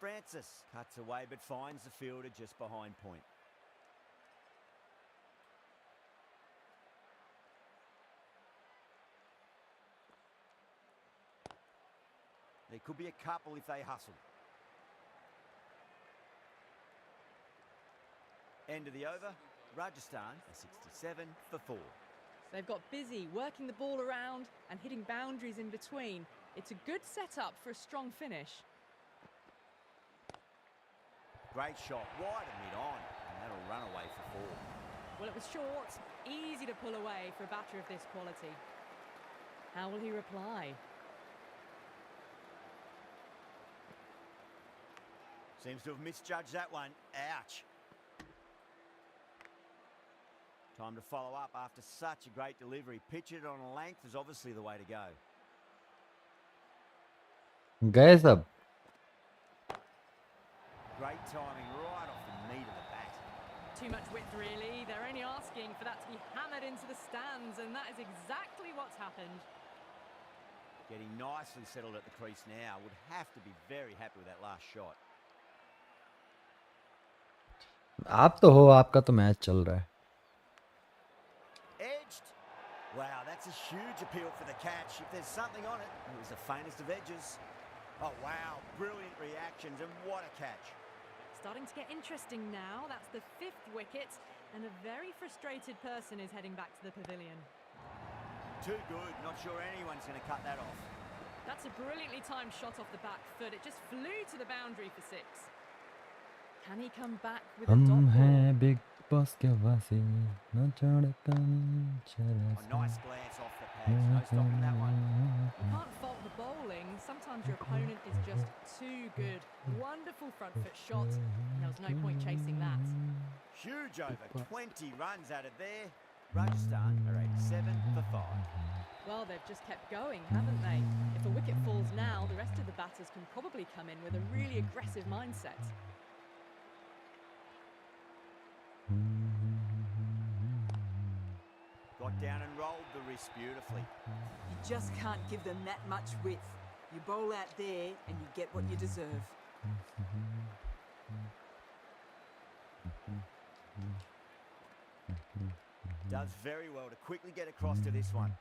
Francis cuts away but finds the fielder just behind point. There could be a couple if they hustle. End of the over, Rajasthan are 67 for 4. They've got busy working the ball around and hitting boundaries in between. It's a good setup for a strong finish. Great shot, wide and mid-on, and that'll run away for 4. Well, it was short, easy to pull away for a batter of this quality. How will he reply? Seems to have misjudged that one. Ouch. Time to follow up after such a great delivery. Pitch it on a length is obviously the way to go. गए सब. Great timing right off the meat of the bat. Too much width, really. They're only asking for that to be hammered into the stands, and that is exactly what's happened. Getting nicely settled at the crease now. Would have to be very happy with that last shot. आप तो हो, आपका तो match चल रहा है. Edged. Wow, that's a huge appeal for the catch. If there's something on it, it was the faintest of edges. Oh, wow. Brilliant reactions, and what a catch. Starting to get interesting now. That's the 5th wicket, and a very frustrated person is heading back to the pavilion. Too good. Not sure anyone's going to cut that off. That's a brilliantly timed shot off the back foot. It just flew to the boundary for 6. Can he come back with a हम dot ball? हैं big boss के वासी न चढ़कनी A चरस nice glance off the pads. No stopping that one. You can't fault the bowling. Sometimes your opponent is just too good. Wonderful front foot shot. And there was no point chasing that. Huge over. 20 runs out of there. Rajasthan are 87 for 5. Well, they've just kept going, haven't they? If a wicket falls now, the rest of the batters can probably come in with a really aggressive mindset. Got down and rolled the wrist beautifully. You just can't give them that much width. You bowl out there and you get what you deserve. Does very well to quickly get across to this one.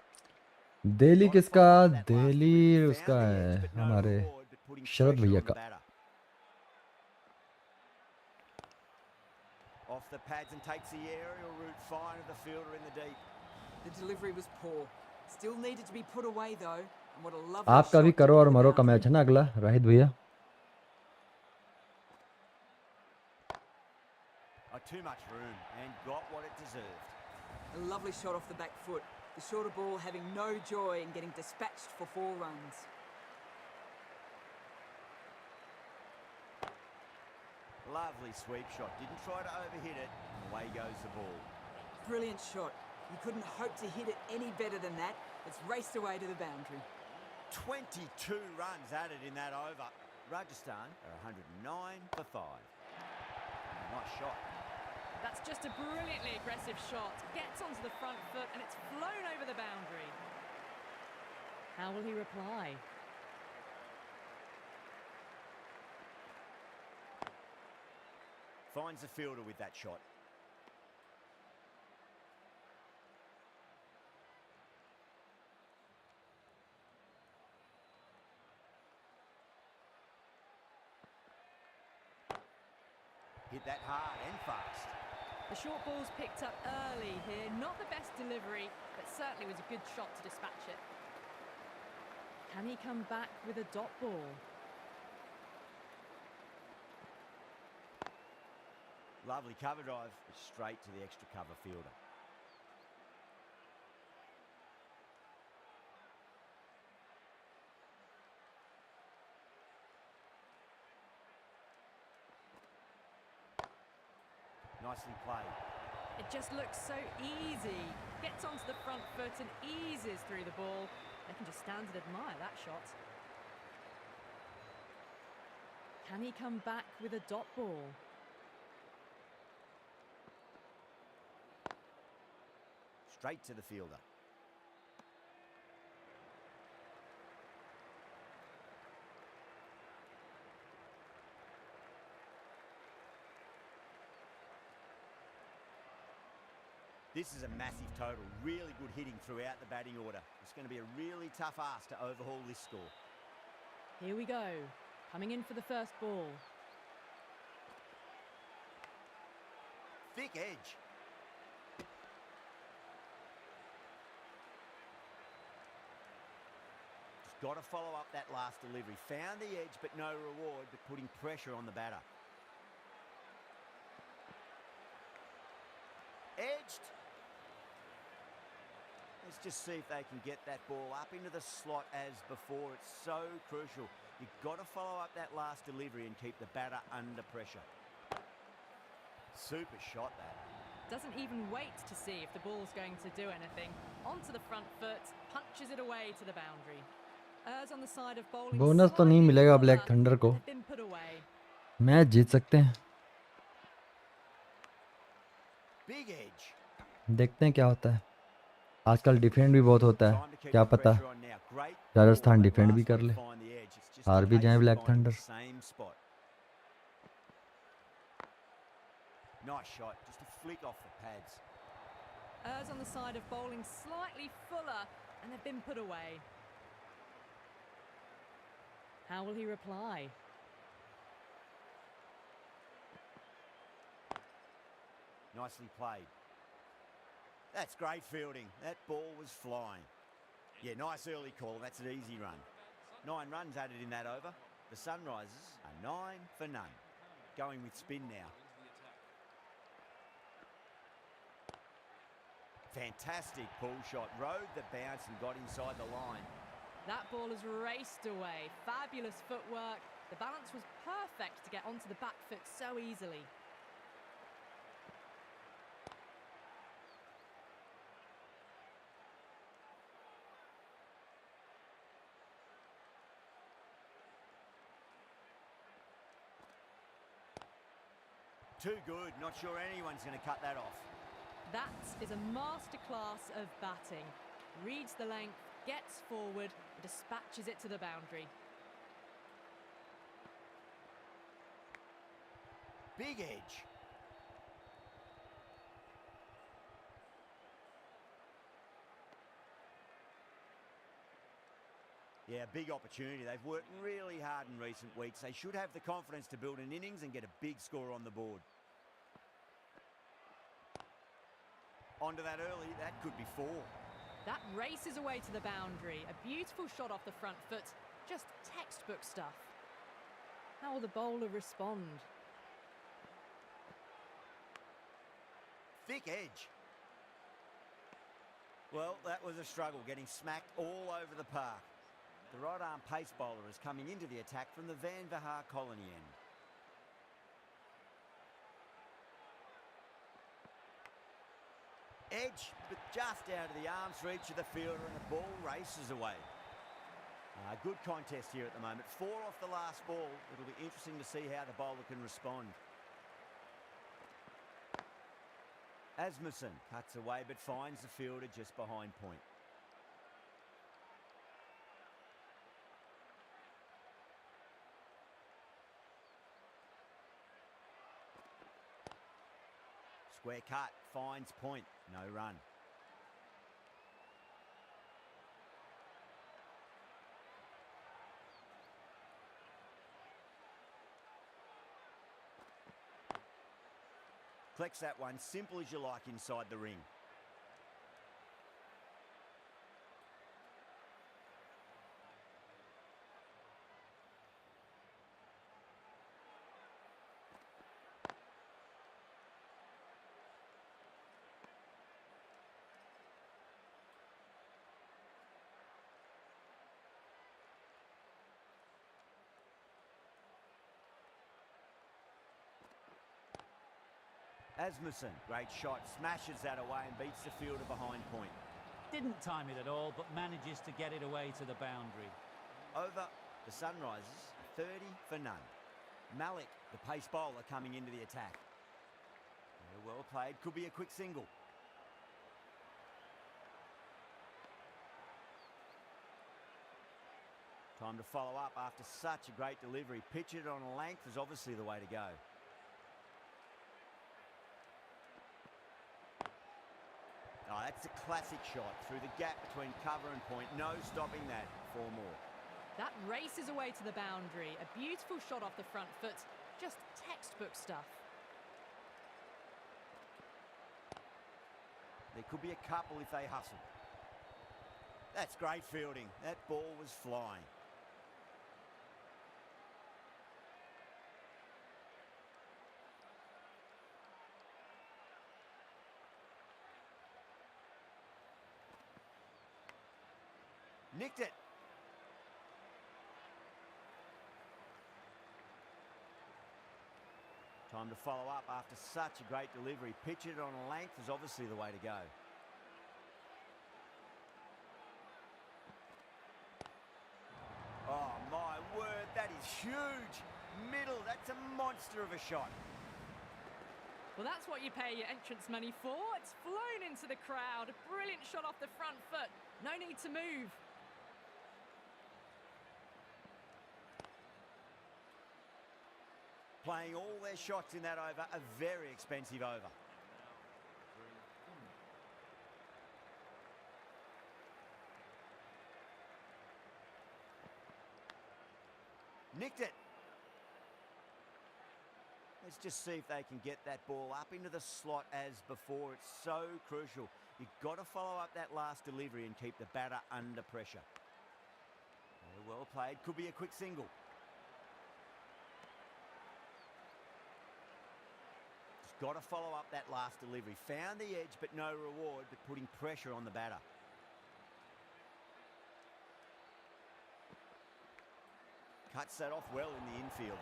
Delhi Got to किसका? follow up that last Delhi delivery, उसका found the है, edge, but no हमारे reward, but putting Sharad pressure भैया on the का. batter. Off the pads and takes the aerial route fine of the fielder in the deep. The delivery was poor. Still needed to be put away though. And what a lovely आपका भी shot to करो hit और the मरो का boundary. Match है ना अगला, राहित भैया. Too much room and got what it deserved. A lovely shot off the back foot. The shorter ball having no joy in getting dispatched for 4 runs. Lovely sweep shot. Didn't try to overhit it. And away goes the ball. Brilliant shot. You couldn't hope to hit it any better than that. It's raced away to the boundary. 22 runs added in that over. Rajasthan are 109 for 5. Nice shot. That's just a brilliantly aggressive shot. Gets onto the front foot and it's flown over the boundary. How will he reply? Finds the fielder with that shot. Hit that hard and fast. The short ball's picked up early here. Not the best delivery, but certainly was a good shot to dispatch it. Can he come back with a dot ball? Lovely cover drive, straight to the extra cover fielder. Nicely played. It just looks so easy. Gets onto the front foot and eases through the ball. They can just stand and admire that shot. Can he come back with a dot ball? Straight to the fielder. This is a massive total. Really good hitting throughout the batting order. It's going to be a really tough ask to overhaul this score. Here we go. Coming in for the first ball. Thick edge. Just got to follow up that last delivery. Found the edge, but no reward, but putting pressure on the batter. Edged. Let's just see if they can get that ball up into the slot as before. It's so crucial. You've got to follow up that last delivery and keep the batter under pressure. Super shot that. Doesn't even wait to see if the ball's going to do anything. Onto the front foot, punches it away to the boundary. Errs on the side of bowling. Bonus तो नहीं मिलेगा black thunder को. They've been put away. Match जीत सकते हैं. Big edge. देखते हैं क्या होता है. आजकल डिफेंड भी बहुत होता है. क्या पता राजस्थान डिफेंड भी कर ले. हार भी जाए black thunder. Nice shot, just a flick off the pads. Errs on the side of bowling slightly fuller, and they've been put away. How will he reply? Nicely played. That's great fielding. That ball was flying. Yeah, nice early call. That's an easy run. 9 runs added in that over. The Sunrisers are 9 for none. Going with spin now. Fantastic pull shot. Rode the bounce and got inside the line. That ball has raced away. Fabulous footwork. The balance was perfect to get onto the back foot so easily. Too good. Not sure anyone's going to cut that off. That is a masterclass of batting. Reads the length, gets forward, and dispatches it to the boundary. Big edge. Yeah, big opportunity. They've worked really hard in recent weeks. They should have the confidence to build an innings and get a big score on the board. Onto that early, that could be 4. That races away to the boundary. A beautiful shot off the front foot. Just textbook stuff. How will the bowler respond? Thick edge. Well, that was a struggle, getting smacked all over the park. The right-arm pace bowler is coming into the attack from the Van Vahar colony end. Edge, but just out of the arm's reach of the fielder, and the ball races away. Good contest here at the moment. 4 off the last ball. It'll be interesting to see how the bowler can respond. Asmussen cuts away but finds the fielder just behind point. Square cut, finds point, no run. Collects that one, simple as you like inside the ring. Asmussen, great shot, smashes that away and beats the fielder behind point. Didn't time it at all, but manages to get it away to the boundary. Over the Sunrisers, 30 for none. Malik, the pace bowler, coming into the attack. Well played, could be a quick single. Time to follow up after such a great delivery. Pitch it on a length is obviously the way to go. Oh, that's a classic shot through the gap between cover and point. No stopping that. 4 more. That races away to the boundary. A beautiful shot off the front foot. Just textbook stuff. There could be a couple if they hustle. That's great fielding. That ball was flying. Nicked it. Time to follow up after such a great delivery. Pitch it on a length is obviously the way to go. Oh my word, that is huge. Middle, that's a monster of a shot. Well, that's what you pay your entrance money for. It's flown into the crowd. A brilliant shot off the front foot. No need to move. Playing all their shots in that over, a very expensive over. Nicked it. Let's just see if they can get that ball up into the slot as before. It's so crucial. You've got to follow up that last delivery and keep the batter under pressure. Well played. Could be a quick single. Got to follow up that last delivery. Found the edge, but no reward, but putting pressure on the batter. Cuts that off well in the infield.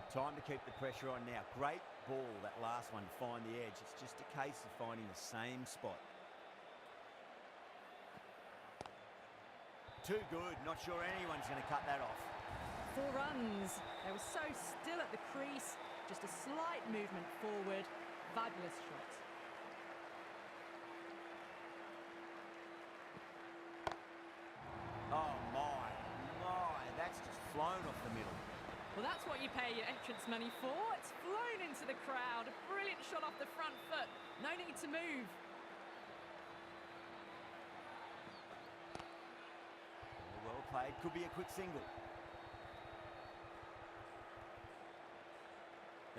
Time to keep the pressure on now. Great ball, that last one, to find the edge. It's just a case of finding the same spot. Too good. Not sure anyone's going to cut that off. 4 runs. They were so still at the crease. Just a slight movement forward. Fabulous shot. Oh my, that's just flown off the middle. Well, that's what you pay your entrance money for. It's flown into the crowd. A brilliant shot off the front foot. No need to move. Well played. Could be a quick single.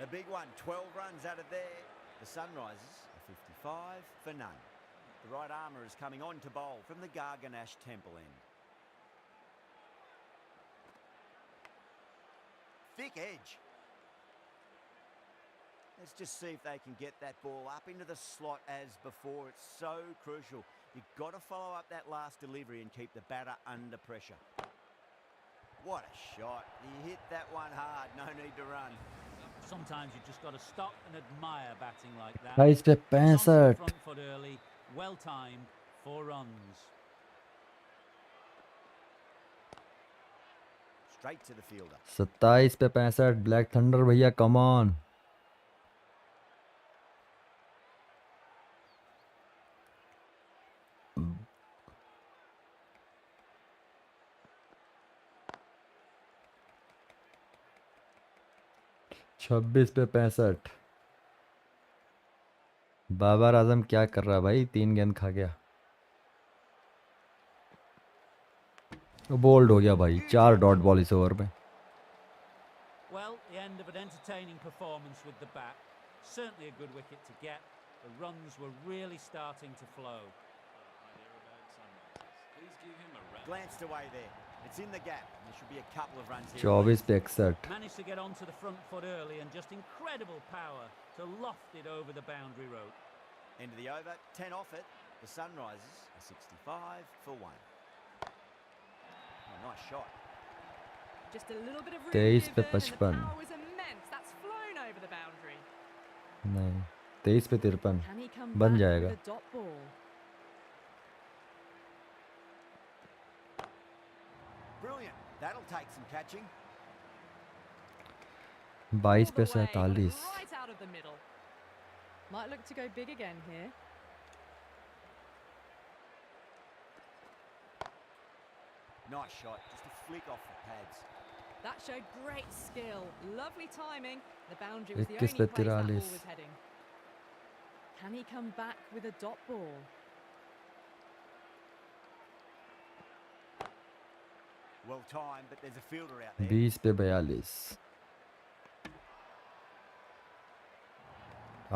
A big one, 12 runs out of there. The Sunrisers are 55 for none. The right armour is coming on to bowl from the Garganash Temple end. Thick edge. Let's just see if they can get that ball up into the slot as before. It's so crucial. You've got to follow up that last delivery and keep the batter under pressure. What a shot. He hit that one hard. No need to run. Sometimes you just got to stop and admire batting like that. 28 पे It's on the 65 front foot early, well timed, 4 runs. Straight to the fielder. 27 पे 65 black thunder भैया come on. छब्बीस पे 65. बाबर आजम क्या कर रहा है भाई? 3 गेंद खा गया. बोल्ड हो गया भाई. 4 डॉट बॉल इस ओवर में. Well, the end of an entertaining entertaining performance with the bat. Certainly a good wicket to get. The runs were really starting to flow. Glanced away there. It's in the gap. There should be a couple of runs here. 24 पे 61. Managed to get onto the front foot early and just incredible power to loft it over the boundary rope. End of the over, 10 off it. The Sunrisers are 65 for 1. Oh, nice shot. Just a little bit of room 23 पे given and the 55. power was immense. That's flown over the boundary. नहीं 23 पे 53. Can he come बन back जाएगा. with a dot ball? Brilliant. That'll take some catching. 22 पे All the way, 47. right out of the middle. Might look to go big again here. Nice shot. Just a flick off the pads. That showed great skill. Lovely timing. The boundary was the 21 only पे place that ball 43. was heading. Can he come back with a dot ball? Well timed, but there's a fielder out there. 20 पे 42.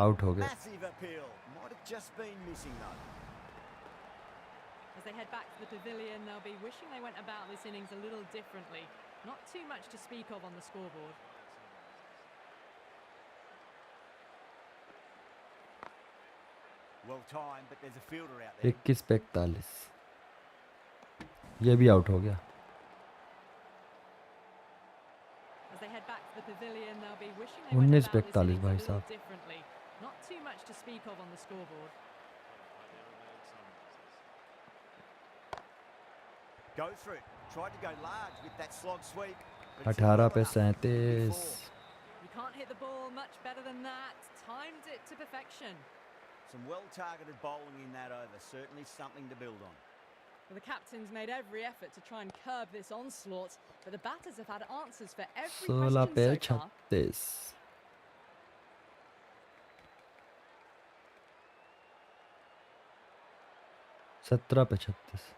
Out हो गया. Massive appeal. Might have just been missing though. As they head back to the pavilion, they'll be wishing they went about this innings a little differently. Not too much to speak of on the scoreboard. Well timed, but there's a fielder out there. 21 पे 41. ये भी out हो गया. As they head back to the pavilion, they'll be wishing they 19 went about पे this 41 innings a भाई little साहब. differently. Not too much to speak of on the scoreboard. Go through. Tried to go large with that slog sweep. but it's 18 well पे enough. 37. You can't hit the ball much better than that. Timed it to perfection. Some well-targeted bowling in that over. Certainly something to build on. Well, the captain's made every effort to try and curb this onslaught, but the batters have had answers for every 16 पे question so far. 36. सत्रह पे 36.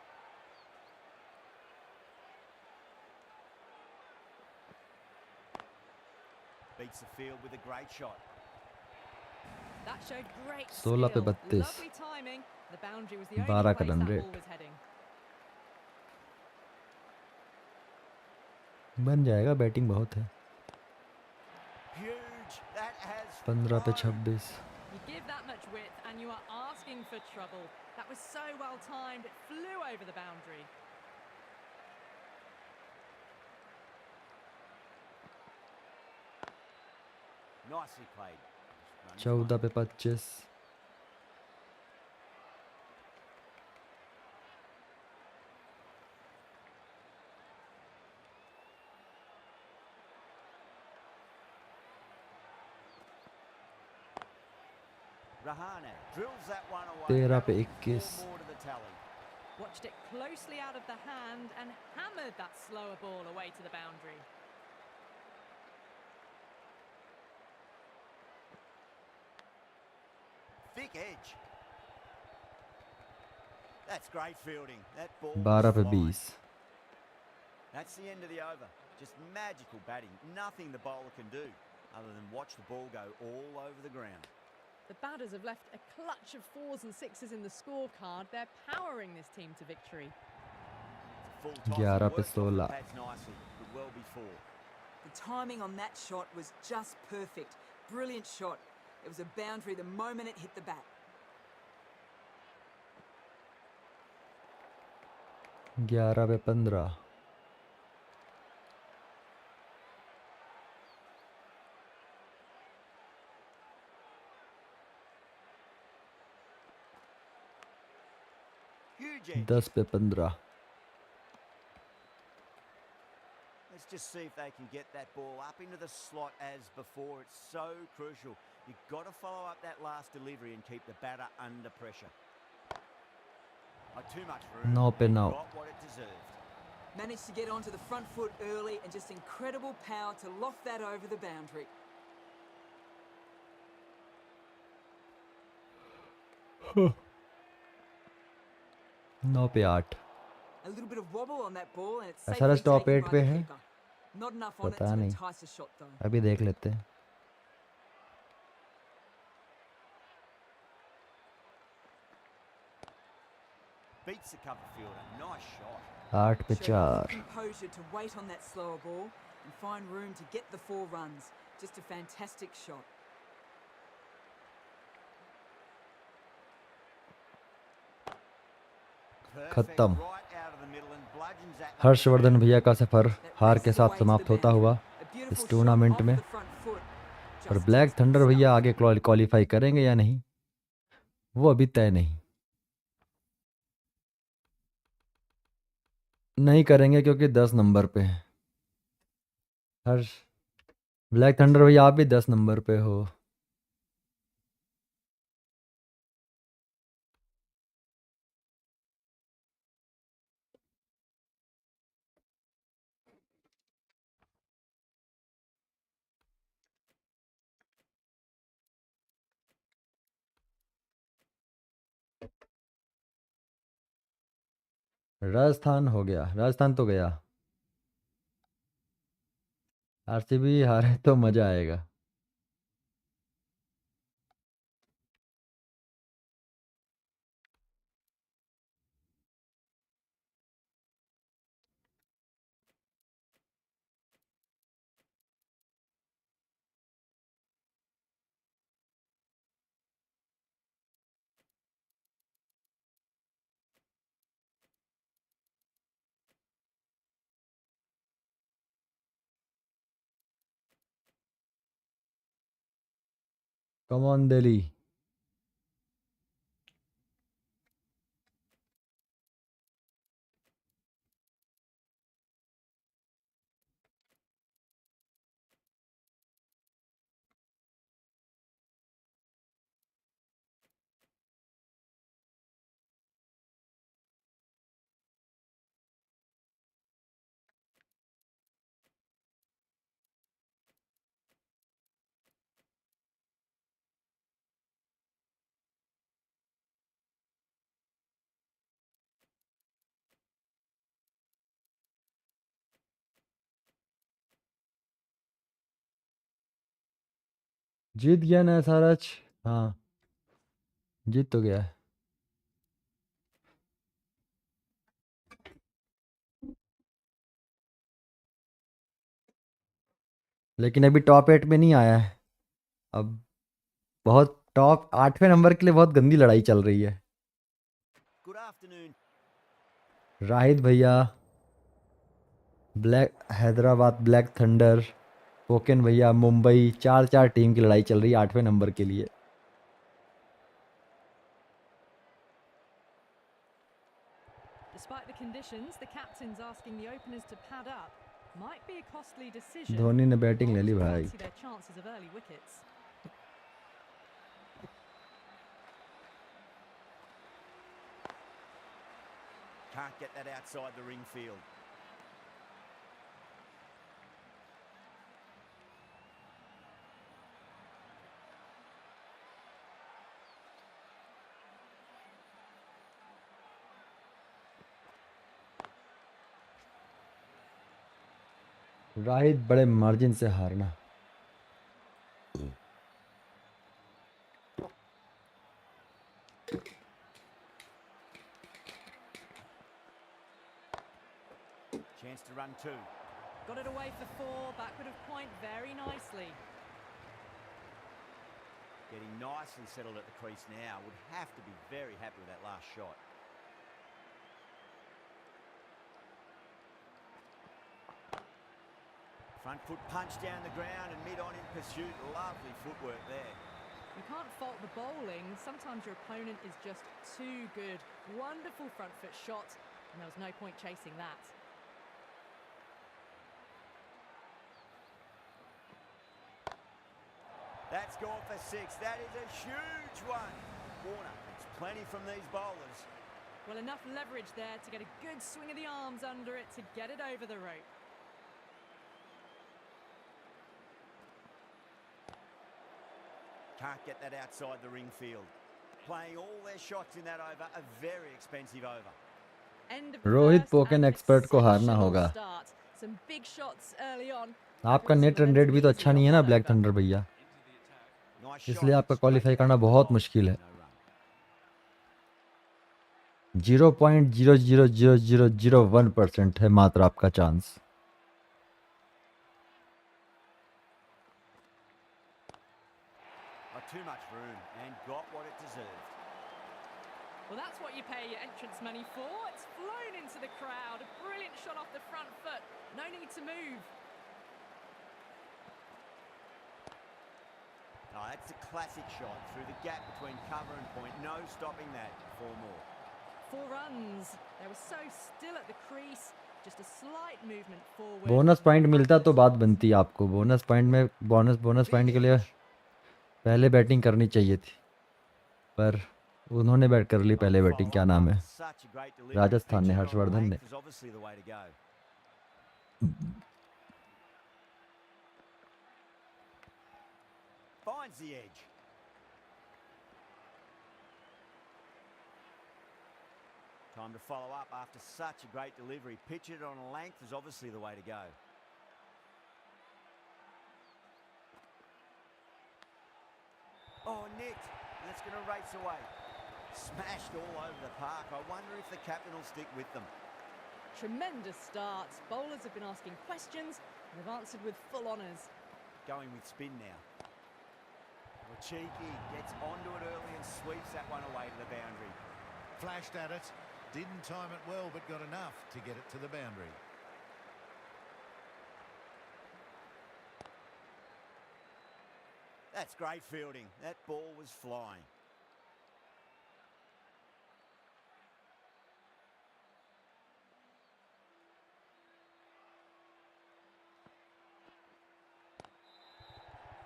Beats the field with a great shot. That showed great 16 पे skill. 32. Lovely timing. The boundary was the only 12 का place run that rate. ball was heading. बन जाएगा. Batting बहुत है. Huge. That has 15 पे flown. 26. You give that much width and you are asking for trouble. That was so well timed. It flew over the boundary. Nicely played. Runs 14 one. पे 25. Rahane drills that one away. 13 पे That'll be 21. 4 more to the tally. Watched it closely out of the hand and hammered that slower ball away to the boundary. Thick edge. That's great fielding. That ball 12 पे was flying. 20. That's the end of the over. Just magical batting. Nothing the bowler can do other than watch the ball go all over the ground. The batters have left a clutch of 4s and 6s in the scorecard. They're powering this team to victory. Full toss 11 and पे worked off the 16. pads nicely, but well before. The timing on that shot was just perfect. Brilliant shot. It was a boundary the moment it hit the bat. 11 पे 15. Huge edge. 10 पे 15. Let's just see if they can get that ball up into the slot as before. It's so crucial. You've got to follow up that last delivery and keep the batter under pressure. Too much room. 9 पे 9. Got what it deserved. Managed to get onto the front foot early and just incredible power to loft that over the boundary. नौ पे 8. A little bit of wobble on that ball and it's SRS safely top taken 8 by पे the है? keeper. Not enough on it पता to नहीं. entice a shot though. अभी देख लेते हैं. beats the cover fielder. Nice shot. 8 पे Showed enough 4. composure to wait on that slower ball and find room to get the 4 runs. Just a fantastic shot. Perfect. खत्म। Right out of the middle and bludgeons at the Harshvardhan भैया का सफ़र That हार के races साथ away to the समाप्त होता boundary. हुआ A beautiful इस shot टूर्नामेंट off में। the front foot. और Just black takes thunder things भैया south. आगे क्वालिफाई करेंगे या नहीं, वो अभी तय नहीं करेंगे क्योंकि 10 नंबर पे है। हर्ष, ब्लैक थंडर भैया आप भी 10 नंबर पे हो। राजस्थान हो गया, राजस्थान तो गया। आरसीबी हारे तो मजा आएगा। Come on Delhi. जीत गया ना सारच? हाँ, जीत तो गया है। लेकिन अभी टॉप 8 में नहीं आया है। अब बहुत टॉप 8वें नंबर के लिए बहुत गंदी लड़ाई चल रही है। Good afternoon. राहित भैया, ब्लैक हैदराबाद ब्लैक थंडर, पोकेन भैया मुंबई, 4 टीम की लड़ाई चल रही है 8वें नंबर के लिए। Despite the conditions, the captain's asking the openers to pad up. Might be a costly decision. Dhoni ने बैटिंग ले ली Bowlers will भाई। fancy their chances of early wickets. Can't get that outside the ring field. राहित बड़े margin से हारना। Chance to run 2. Got it away for 4, backward of point very nicely. Getting nice and settled at the crease now. Would have to be very happy with that last shot. Front foot punch down the ground and mid on in pursuit. Lovely footwork there. You can't fault the bowling. Sometimes your opponent is just too good. Wonderful front foot shot, and there was no point chasing that. That's gone for 6. That is a huge one. Warner gets plenty from these bowlers. Well, enough leverage there to get a good swing of the arms under it to get it over the rope. Can't get that outside the ring field. Playing all their shots in that over, a very expensive over. End of the Rohit first पोकेन and expert को हारना sensational होगा। start. Some big shots early on. आपका net run rate भी तो अच्छा नहीं है ना ब्लैक थंडर भैया, Nice इसलिए shot, आपका straight क्वालिफाई back करना to the बहुत ball. मुश्किल है। No run. 0.000001% है मात्र आपका chance. Too much room and got what it deserved. Well, that's what you pay your entrance money for. It's flown into the crowd. A brilliant shot off the front foot. No need to move. Oh, that's a classic shot through the gap between cover and point. No stopping that. 4 more. 4 runs. They were so still at the crease. Just a slight movement forward. Bonus point मिलता तो बात बनती आपको। Bonus point में bonus point के लिए पहले batting करनी चाहिए थी, पर उन्होंने बैट कर ली पहले बैटिंग। क्या नाम है, राजस्थान ने, हर्षवर्धन ने। Finds the edge. Time to follow up after such a great delivery. Pitch it on a length is obviously the way to go. Oh, nicked. And it's going to race away. Smashed all over the park. I wonder if the captain will stick with them. Tremendous start. Bowlers have been asking questions and they've answered with full honours. Going with spin now. Well, cheeky, gets onto it early and sweeps that one away to the boundary. Flashed at it, didn't time it well, but got enough to get it to the boundary. That's great fielding. That ball was flying.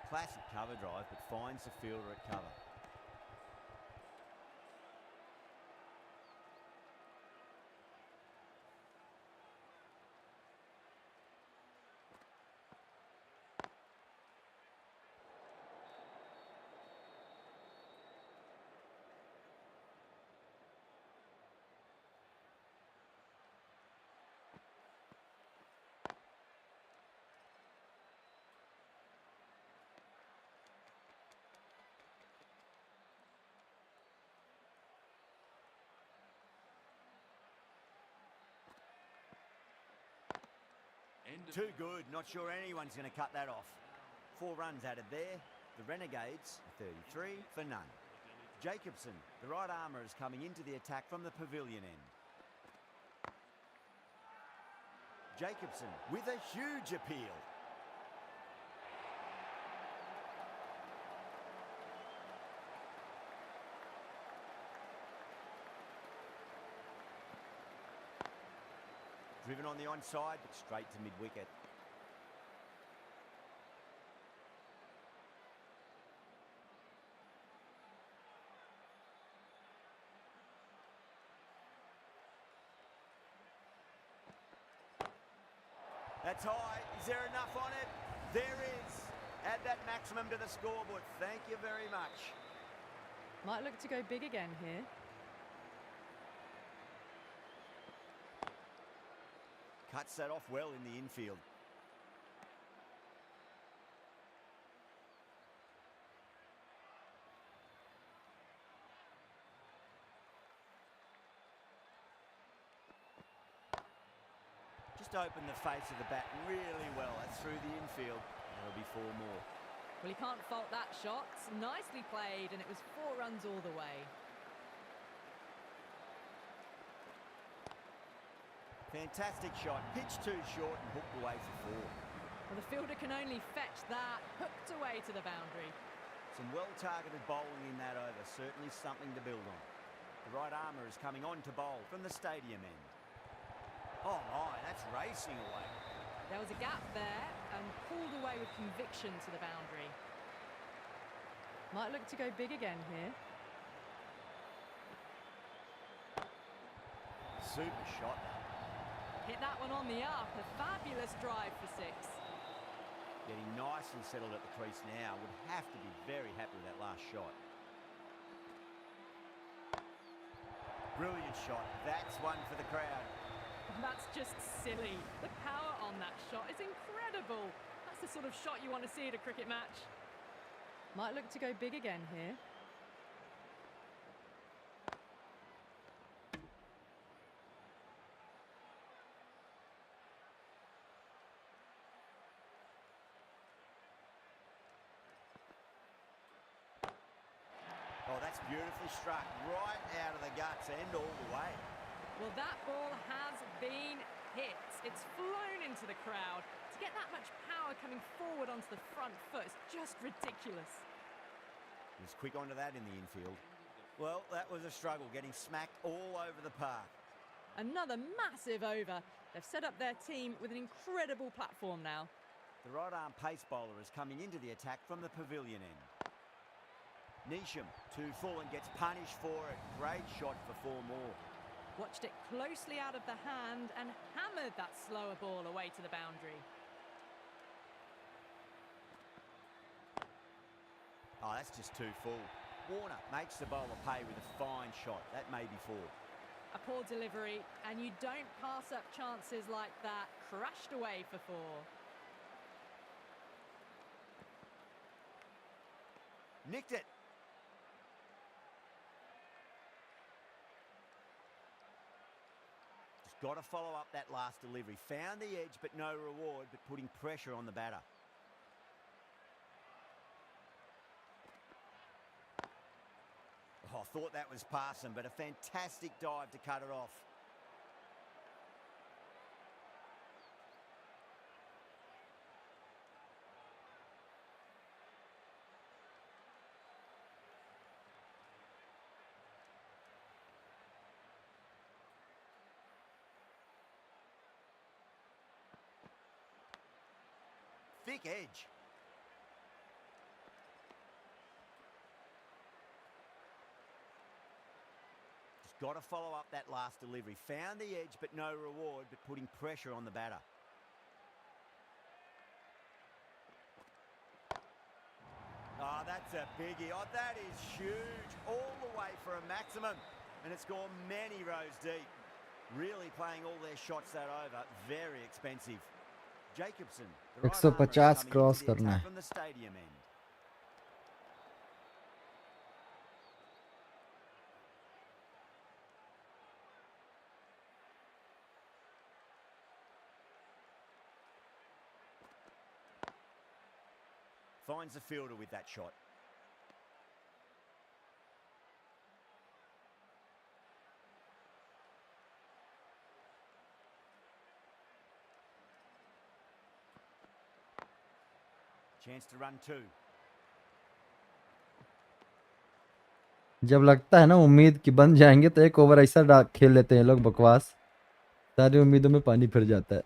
Classic cover drive, but finds the fielder at cover. Too good. Not sure anyone's going to cut that off. 4 runs added there. The Renegades, 33 for none. Jacobson, the right armour, is coming into the attack from the pavilion end. Jacobson with a huge appeal. Driven on the onside, but straight to mid-wicket. That's high. Is there enough on it? There is. Add that maximum to the scoreboard. Thank you very much. Might look to go big again here. Cuts that off well in the infield. Just opened the face of the bat really well. That's through the infield. There'll be 4 more. Well, you can't fault that shot. Nicely played, and it was 4 runs all the way. Fantastic shot. Pitched too short and hooked away for 4. Well, the fielder can only fetch that. Hooked away to the boundary. Some well-targeted bowling in that over. Certainly something to build on. The right armour is coming on to bowl from the stadium end. Oh my, that's racing away. There was a gap there and pulled away with conviction to the boundary. Might look to go big again here. Super shot. Hit that one on the up. A fabulous drive for 6. Getting nicely settled at the crease now. Would have to be very happy with that last shot. Brilliant shot. That's one for the crowd. That's just silly. The power on that shot is incredible. That's the sort of shot you want to see at a cricket match. Might look to go big again here. Oh, that's beautifully struck right out of the guts and all the way. Well, that ball has been hit. It's flown into the crowd. To get that much power coming forward onto the front foot is just ridiculous. He was quick onto that in the infield. Well, that was a struggle, getting smacked all over the park. Another massive over. They've set up their team with an incredible platform now. The right-arm pace bowler is coming into the attack from the pavilion end. Neesham, too full and gets punished for it. Great shot for 4 more. Watched it closely out of the hand and hammered that slower ball away to the boundary. Oh, that's just too full. Warner makes the bowler pay with a fine shot. That may be 4. A poor delivery, and you don't pass up chances like that. Crashed away for 4. Nicked it. Just got to follow up that last delivery. Found the edge, but no reward, but putting pressure on the batter. Oh, I thought that was passing, but a fantastic dive to cut it off. Thick edge. Got to follow up that last delivery. Found the edge, but no reward, but putting pressure on the batter. Oh, that's a biggie. Oh, that is huge. All the way for a maximum. And it's gone many rows deep. Really playing all their shots that over. Very expensive. Jacobson, the right armour, 150 coming cross into the करना attack है. from the stadium end. Finds the fielder with that shot. Chance to run 2. जब लगता है ना उम्मीद कि बन जाएंगे तो एक ओवर ऐसा खेल लेते हैं लोग बकवास, सारी उम्मीदों में पानी फिर जाता है.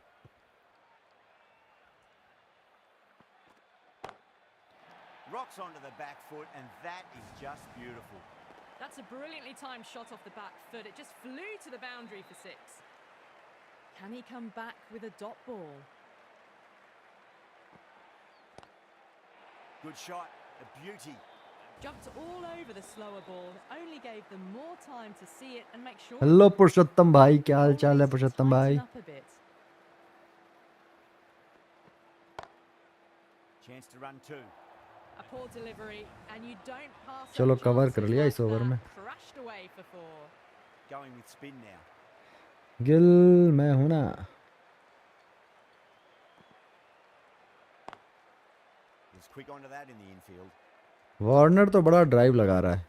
Rocks onto the back foot, and that is just beautiful. That's a brilliantly timed shot off the back foot. It just flew to the boundary for 6. Can he come back with a dot ball? Good shot, a beauty. Jumped all over the slower ball. Only gave them more time to see it and make sure. Hello Purushottam भाई, क्या हाल चाल है Always Purushottam tighten भाई? up a bit. Chance to run 2. A poor delivery, and you don't pass up चलो cover कर chances लिया like इस ओवर that. में. Crashed away for 4. Going with spin now. Gill मैं हूं ना. He's quick onto that in the infield. Warner तो बड़ा ड्राइव लगा रहा है.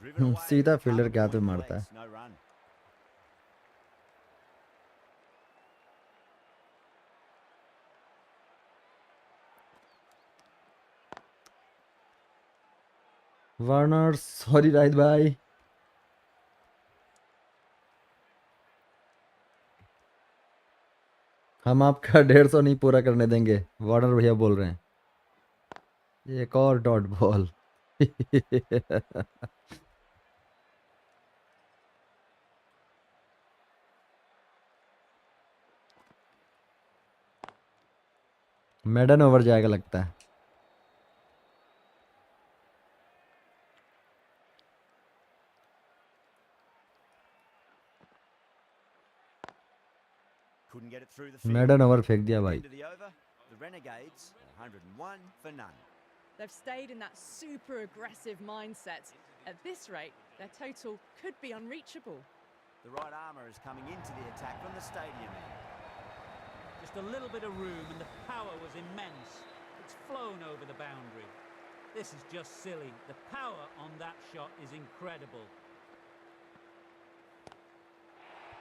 Driven away. सीधा फील्डर के हाथ Covered में point मारता है. legs, no run. Warner sorry Rahit भाई. हम आपका 150 नहीं पूरा करने देंगे, वार्नर भैया बोल रहे हैं. एक और डॉट बॉल. मेडन ओवर जाएगा लगता है. Couldn't get it through the field. Maiden over फेंक दिया भाई. End of the over. The Renegades, 101 for none. They've stayed in that super aggressive mindset. At this rate, their total could be unreachable. The right armour is coming into the attack from the stadium end. just a little bit of room and the power was immense. It's flown over the boundary. This is just silly. The power on that shot is incredible.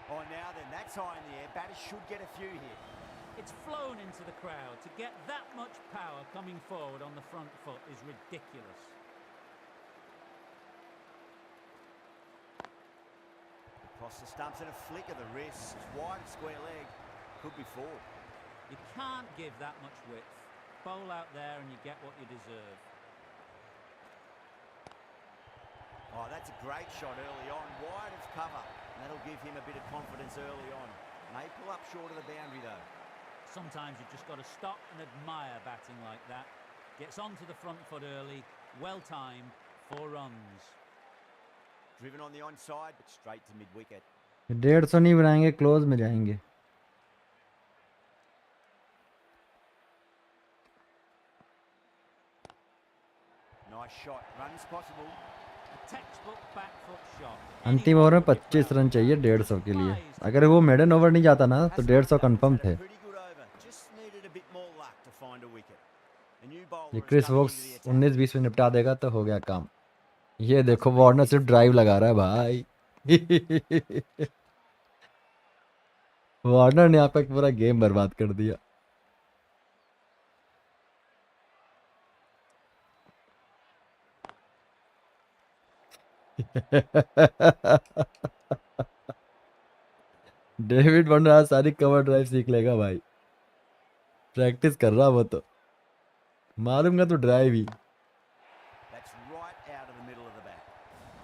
Oh, now then, that's high in the air. Batters should get a few here. It's flown into the crowd. To get that much power coming forward on the front foot is ridiculous. Across the stumps and a flick of the wrist. Wide and square leg. Could be forward. You can't give that much width. Bowl out there and you get what you deserve. Oh, that's a great shot early on. Wide of cover. And that'll give him a bit of confidence early on. May pull up short of the boundary though. Sometimes you've just got to stop and admire batting like that. Gets onto the front foot early. Well timed. 4 runs. Driven on the onside, but straight to mid-wicket. 150 नहीं बनाएंगे, close में जाएंगे. Nice shot. Runs possible. A textbook back foot shot. अंतिम over में 25 run चाहिए 150 के लिए. अगर वो मेडन ओवर नहीं जाता ना तो 150 कंफर्म थे. Pretty good over. Just needed a bit more luck to find a wicket. A new bowler ये has Chris come Woakes into the attack. 19-20 में निपटा देगा तो हो गया काम. ये देखो वार्नर सिर्फ ड्राइव लगा रहा है भाई. वार्नर ने यहाँ पे पूरा गेम बर्बाद कर दिया. डेविड वार्नर आज सारी कवर ड्राइव सीख लेगा भाई. प्रैक्टिस कर रहा वो तो. मारूंगा तो drive he. That's right out of the middle of the bat.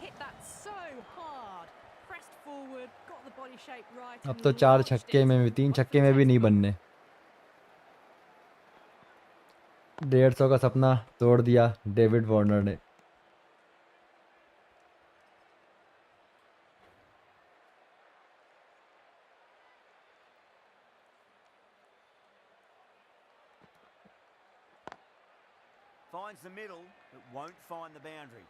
Hit that so hard. Pressed forward, got the body shape right. अब and तो 4 launched छक्के it. में भी 3 Went for छक्के में भी नहीं textbook. बनने. 150 का सपना तोड़ दिया डेविड वार्नर ने. Finds the middle, but won't find the boundary.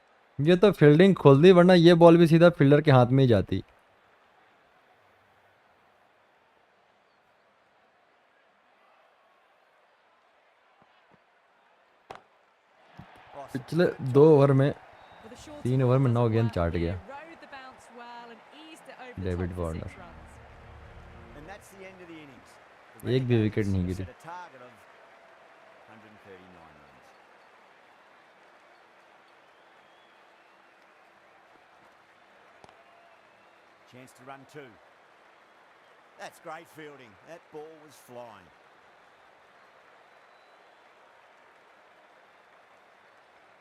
ये तो फील्डिंग खोल दी, वरना ये बॉल भी सीधा फील्डर के हाथ में ही जाती. Oh, पिछले 2 ओवर में With a short 3 ओवर में 9 doesn't गेंद work चाट here. गया Rode the bounce well and eased it over the David top for Warner. 6 runs. And that's the end of the innings. The एक भी Renegades wicket नहीं have Giri. set a target of 139 runs. Chance to run 2. That's great fielding. That ball was flying.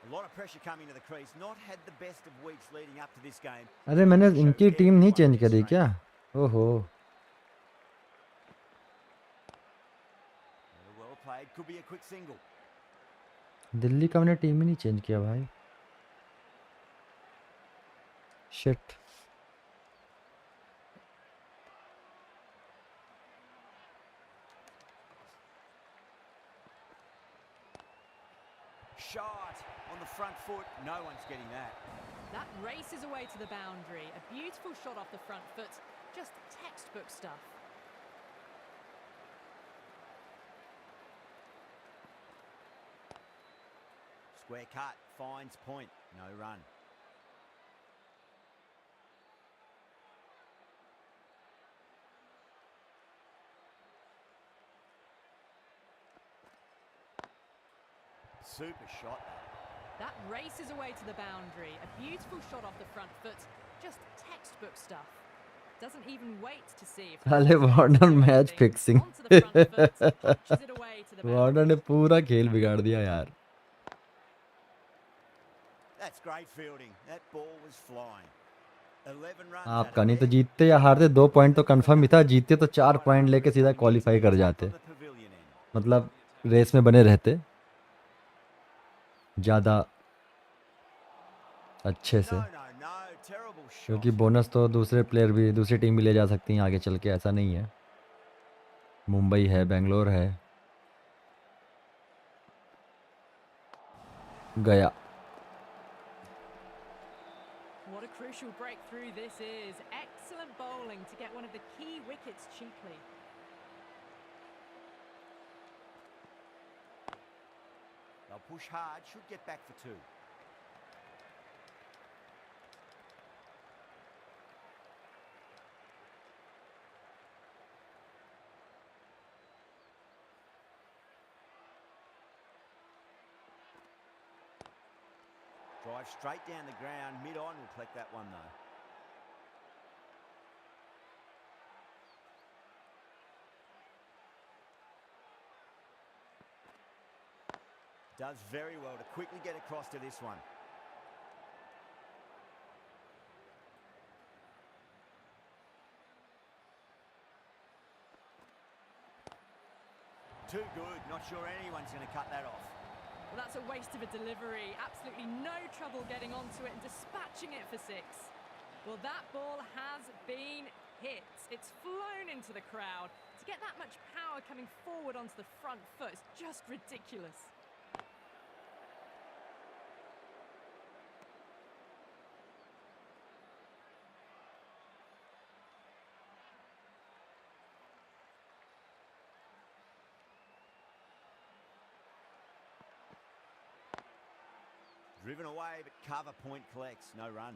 A lot of pressure coming to the crease. Not had the best of weeks leading up to this game. अरे मैंने इनकी team नहीं change करी क्या? ओहो. Well played. Could be a quick single. Delhi का मैंने team ही नहीं चेंज किया भाई. Shit. Shot on the front foot. No one's getting that. That races away to the boundary. A beautiful shot off the front foot. Just textbook stuff. Square cut. Finds point. No run. Super shot. That races away to the boundary. A beautiful shot off the front foot. Just textbook stuff. Doesn't even wait to see if साले Warner match fixing. onto the front foot, punches it away to the Warner boundary. ने पूरा खेल बिगाड़ दिया यार. That's great fielding. That ball was flying. 11 runs. आपका नहीं तो जीतते या हारते 2 पॉइंट तो कंफर्म ही था. जीतते तो 4 पॉइंट लेके सीधा क्वालिफाई कर जाते. मतलब रेस में बने रहते ज़्यादा अच्छे से. क्योंकि बोनस तो दूसरे प्लेयर भी, दूसरी टीम भी ले जा सकती हैं आगे चल के. ऐसा नहीं है. मुंबई है, बेंगलोर है. गया. What a crucial breakthrough this is. Excellent bowling to get one of the key wickets cheaply. Push hard, should get back for 2. Drive straight down the ground, mid-on will collect that one though. Does very well to quickly get across to this one. Too good, not sure anyone's going to cut that off. Well, that's a waste of a delivery. Absolutely no trouble getting onto it and dispatching it for 6. Well, that ball has been hit. It's flown into the crowd. To get that much power coming forward onto the front foot is just ridiculous. Driven away, but cover point collects, no run.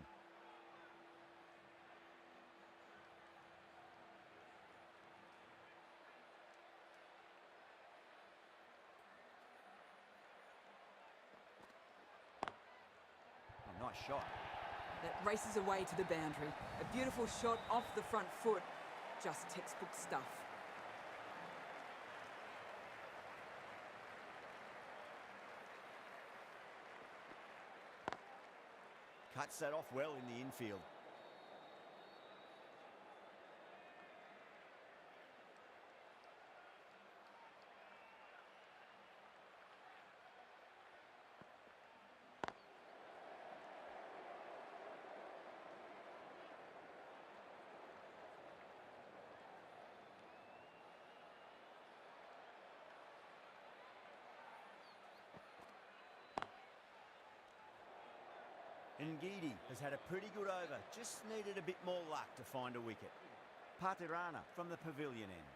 Oh, nice shot. That races away to the boundary. A beautiful shot off the front foot. Just textbook stuff. Cuts that off well in the infield. Ngidi has had a pretty good over, just needed a bit more luck to find a wicket. Patirana from the pavilion end.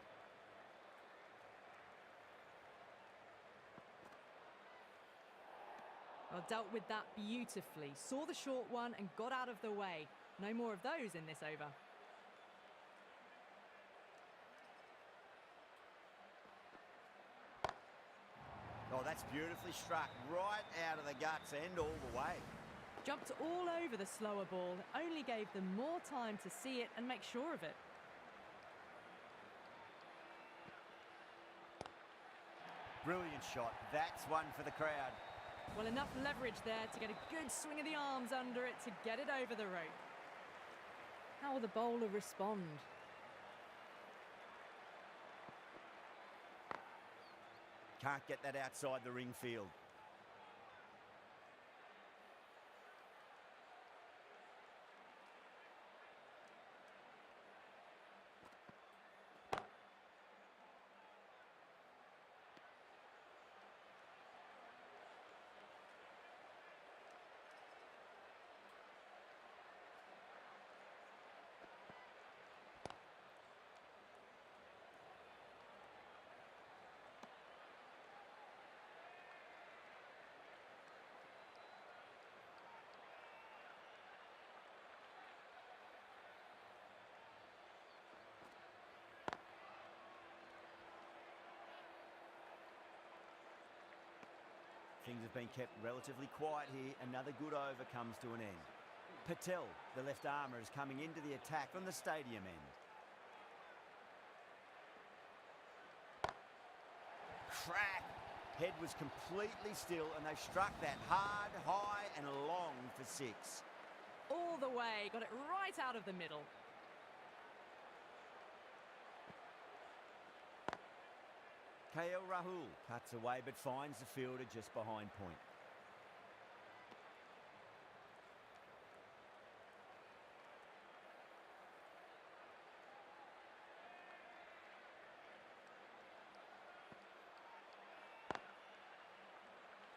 Well, dealt with that beautifully. Saw the short one and got out of the way. No more of those in this over. Oh, that's beautifully struck, right out of the guts and all the way. Jumped all over the slower ball, only gave them more time to see it and make sure of it. Brilliant shot, that's one for the crowd. Well, enough leverage there to get a good swing of the arms under it to get it over the rope. How will the bowler respond? Can't get that outside the ring field. Things have been kept relatively quiet here. Another good over comes to an end. Patel, the left armour, is coming into the attack from the stadium end. Crack! Head was completely still and they struck that hard, high and long for 6. All the way, got it right out of the middle. KL Rahul cuts away but finds the fielder just behind point.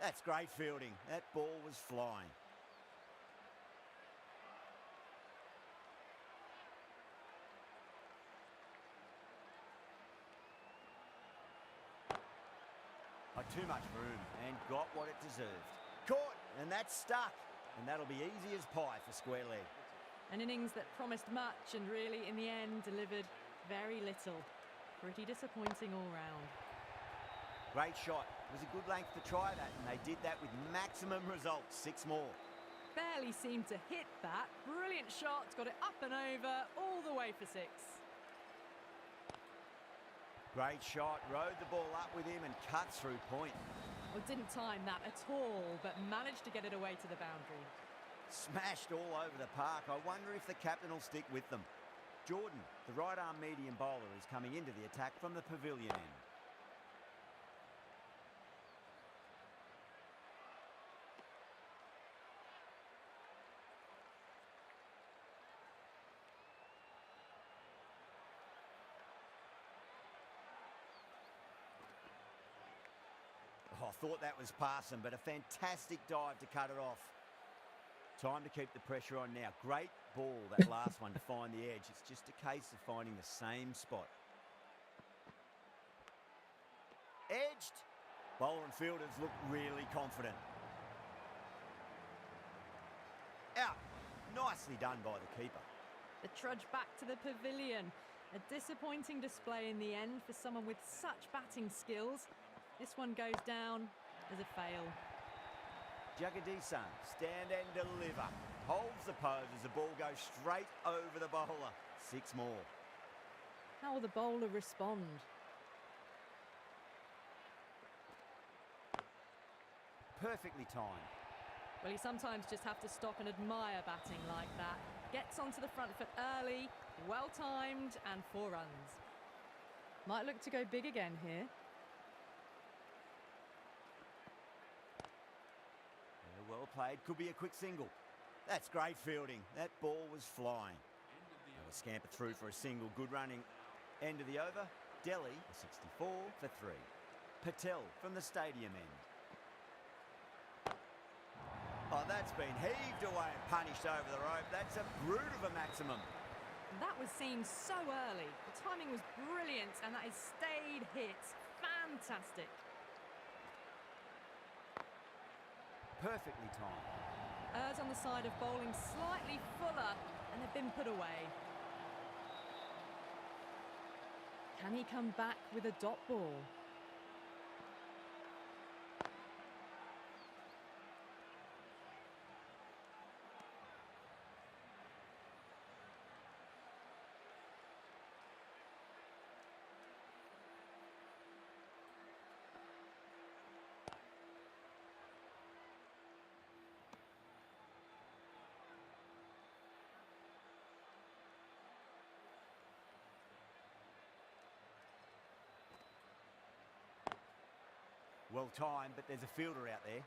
That's great fielding. That ball was flying. Oh, too much room and got what it deserved. Caught, and that's stuck. And that'll be easy as pie for square leg. An innings that promised much and really, in the end, delivered very little. Pretty disappointing all round. Great shot. It was a good length to try that, and they did that with maximum results. 6 more. Barely seemed to hit that. Brilliant shot, got it up and over, all the way for 6. Great shot. Rode the ball up with him and cut through point. Well, didn't time that at all, but managed to get it away to the boundary. Smashed all over the park. I wonder if the captain will stick with them. Jordan, the right-arm medium bowler, is coming into the attack from the pavilion end. Oh, I thought that was passing, but a fantastic dive to cut it off. Time to keep the pressure on now. Great ball, that last one, to find the edge. It's just a case of finding the same spot. Edged. Bowler and fielders look really confident. Out. Nicely done by the keeper. The trudge back to the pavilion. A disappointing display in the end for someone with such batting skills. This one goes down as a fail. Jagadisan, stand and deliver. Holds the pose as the ball goes straight over the bowler. 6 more. How will the bowler respond? Perfectly timed. Well, you sometimes just have to stop and admire batting like that. Gets onto the front foot early, well timed, and 4 runs. Might look to go big again here. Well played. Could be a quick single. That's great fielding. That ball was flying. They will scamper through for a single. Good running. End of the over. Delhi, a 64 for 3. Patel from the stadium end. Oh, that's been heaved away and punished over the rope. That's a brute of a maximum. That was seen so early. The timing was brilliant, and that is stayed hit. Fantastic. Perfectly timed. Errs on the side of bowling slightly fuller, and they've been put away. Can he come back with a dot ball? Well timed, but there's a fielder out there.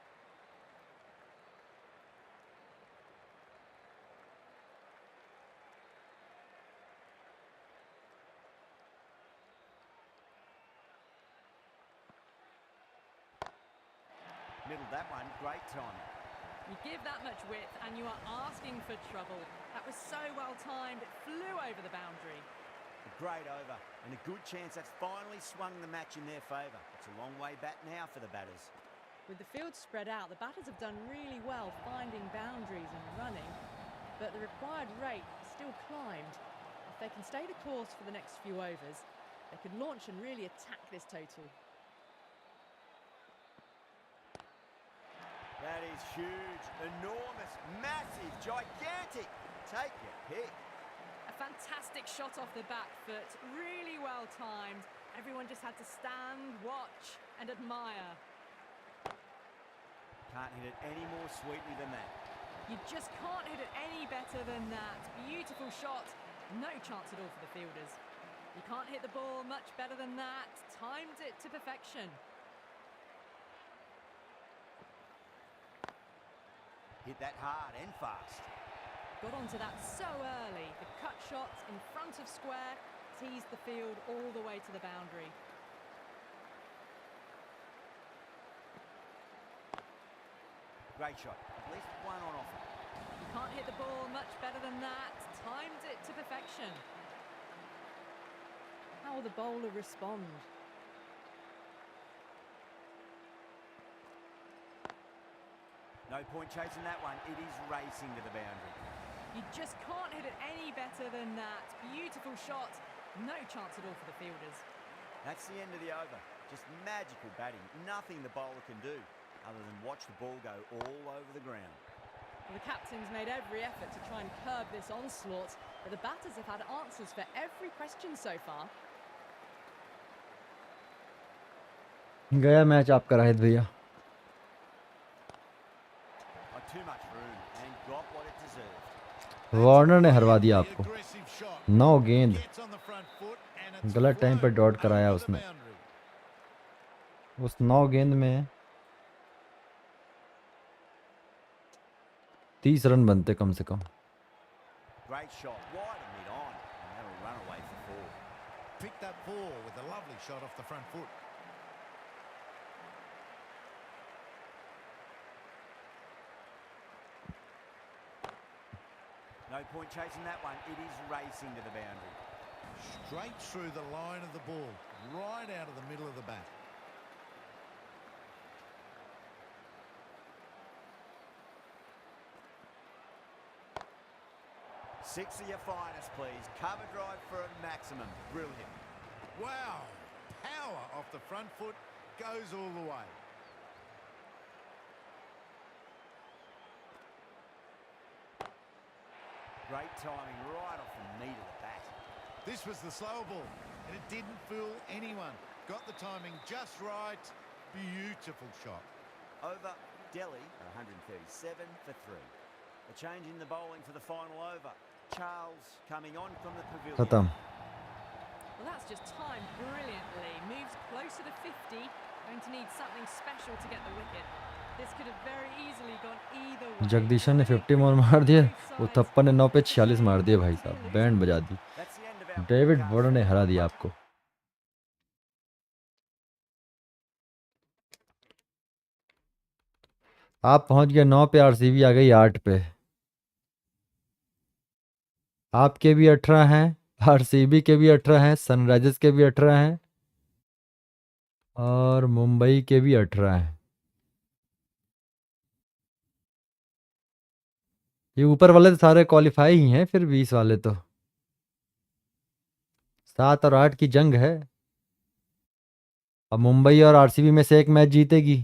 Middled that one. Great timing. You give that much width and you are asking for trouble. That was so well timed, it flew over the boundary. A great over and a good chance that's finally swung the match in their favour. It's a long way back now for the batters. With the field spread out, the batters have done really well finding boundaries and running, but the required rate still climbed. If they can stay the course for the next few overs, they could launch and really attack this total. That is huge, enormous, massive, gigantic. Take your pick. A fantastic shot off the back foot, really well timed. Everyone just had to stand, watch and admire. Can't hit it any more sweetly than that. You just can't hit it any better than that. Beautiful shot, no chance at all for the fielders. You can't hit the ball much better than that. Timed it to perfection. Hit that hard and fast. Got onto that so early. The cut shot in front of square teased the field all the way to the boundary. Great shot. At least one on offer. You can't hit the ball much better than that. Timed it to perfection. How will the bowler respond? No point chasing that one. It is racing to the boundary. You just can't hit it any better than that. Beautiful shot. No chance at all for the fielders. That's the end of the over. Just magical batting. Nothing the bowler can do other than watch the ball go all over the ground. Well, the captain's made every effort to try and curb this onslaught, but the batters have had answers for every question so far. गया match आपका राहित भैया. Got too much room and got what it deserved. Warner ने हरवा दिया The आपको. aggressive shot. 9 गेंद Gets on the front foot and it's गलत time पे flown डॉट कराया over the उसने. boundary. उस 9 गेंद में 30 रन बनते कम से कम. Great shot. Wide and mid-on. And that'll run away for 4. Picked up 4 with a lovely shot off the front foot. No point chasing that one. It is racing to the boundary. Straight through the line of the ball, right out of the middle of the bat. Six of your finest, please. Cover drive for a maximum. Brilliant. Wow! Power off the front foot, goes all the way. Great timing right off the meat of the bat. This was the slower ball, and it didn't fool anyone. Got the timing just right. Beautiful shot. Over Delhi are 137 for 3. A change in the bowling for the final over. Charles coming on from the pavilion. खत्म. Well, that's just timed brilliantly. Moves closer to 50. Going to need something special to get the wicket. This could have very easily gone either way. Jagadeesan ने 50 मोर मार दिए. वो थप्पा ने 9 पे 46 मार दिए भाई साहब. बैंड बजा दी. That's the end of our David broadcast. Warner ने हरा दिया आपको. आप पहुंच गए 9 पे. आरसीबी आ गई 8 पे. आपके भी 18 हैं, आरसीबी के भी 18 हैं, सनराइजर्स के भी 18 हैं और मुंबई के भी 18 हैं. ये ऊपर वाले तो सारे क्वालिफाई ही हैं. फिर 20 वाले तो 7 और 8 की जंग है. अब मुंबई और आरसीबी में से एक मैच जीतेगी,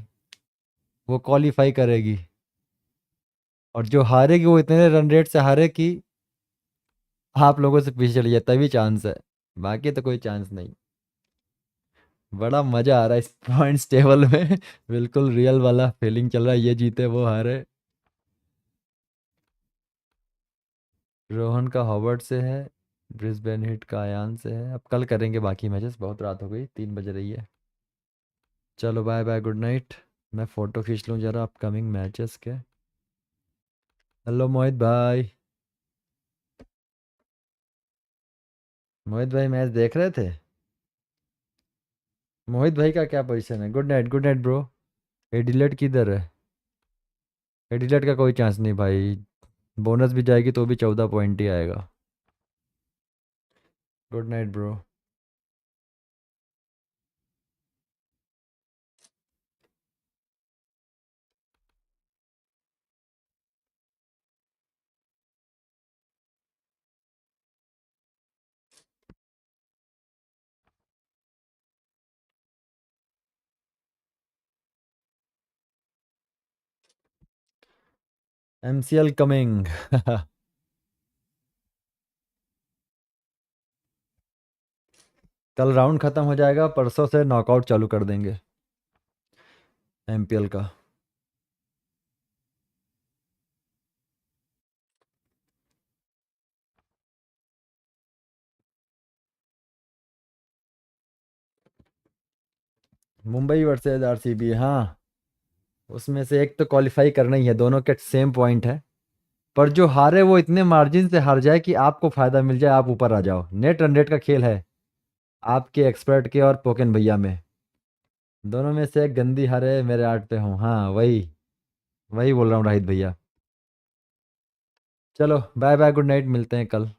वो क्वालिफाई करेगी. और जो हारेगी वो इतने रन रेट से हारे कि आप लोगों से पीछे चली जाए, तभी चांस है. बाकी तो कोई चांस नहीं. बड़ा मजा आ रहा है इस पॉइंट्स टेबल में. बिल्कुल रियल वाला फीलिंग चल रहा है. ये जीते वो हारे. रोहन का हॉवर्ड से है, ब्रिस्बेन हिट का अयान से है. अब कल करेंगे बाकी मैचेस. बहुत रात हो गई, 3 बज रही है. चलो बाय बाय, गुड नाइट. मैं फ़ोटो खींच लूँ ज़रा अपकमिंग मैचेस के. हेलो मोहित भाई. मोहित भाई मैच देख रहे थे? मोहित भाई का क्या पोजीशन है? Good night bro. एडिलेट किधर है? एडिलेट का कोई चांस नहीं भाई. बोनस भी जाएगी तो भी 14 पॉइंट ही आएगा. Good night bro. MCL coming. कल राउंड ख़त्म हो जाएगा, परसों से नॉकआउट चालू कर देंगे MPL का. Mumbai versus RCB. हाँ, उसमें से एक तो क्वालिफाई करना ही है. दोनों के सेम पॉइंट है, पर जो हारे वो इतने मार्जिन से हार जाए कि आपको फ़ायदा मिल जाए, आप ऊपर आ जाओ. नेट रन रेट का खेल है आपके एक्सपर्ट के और पोकेन भैया में. दोनों में से एक गंदी हारे मेरे 8 पे हूँ. हाँ, वही बोल रहा हूँ राहित भैया. चलो बाय बाय, गुड नाइट. मिलते हैं कल.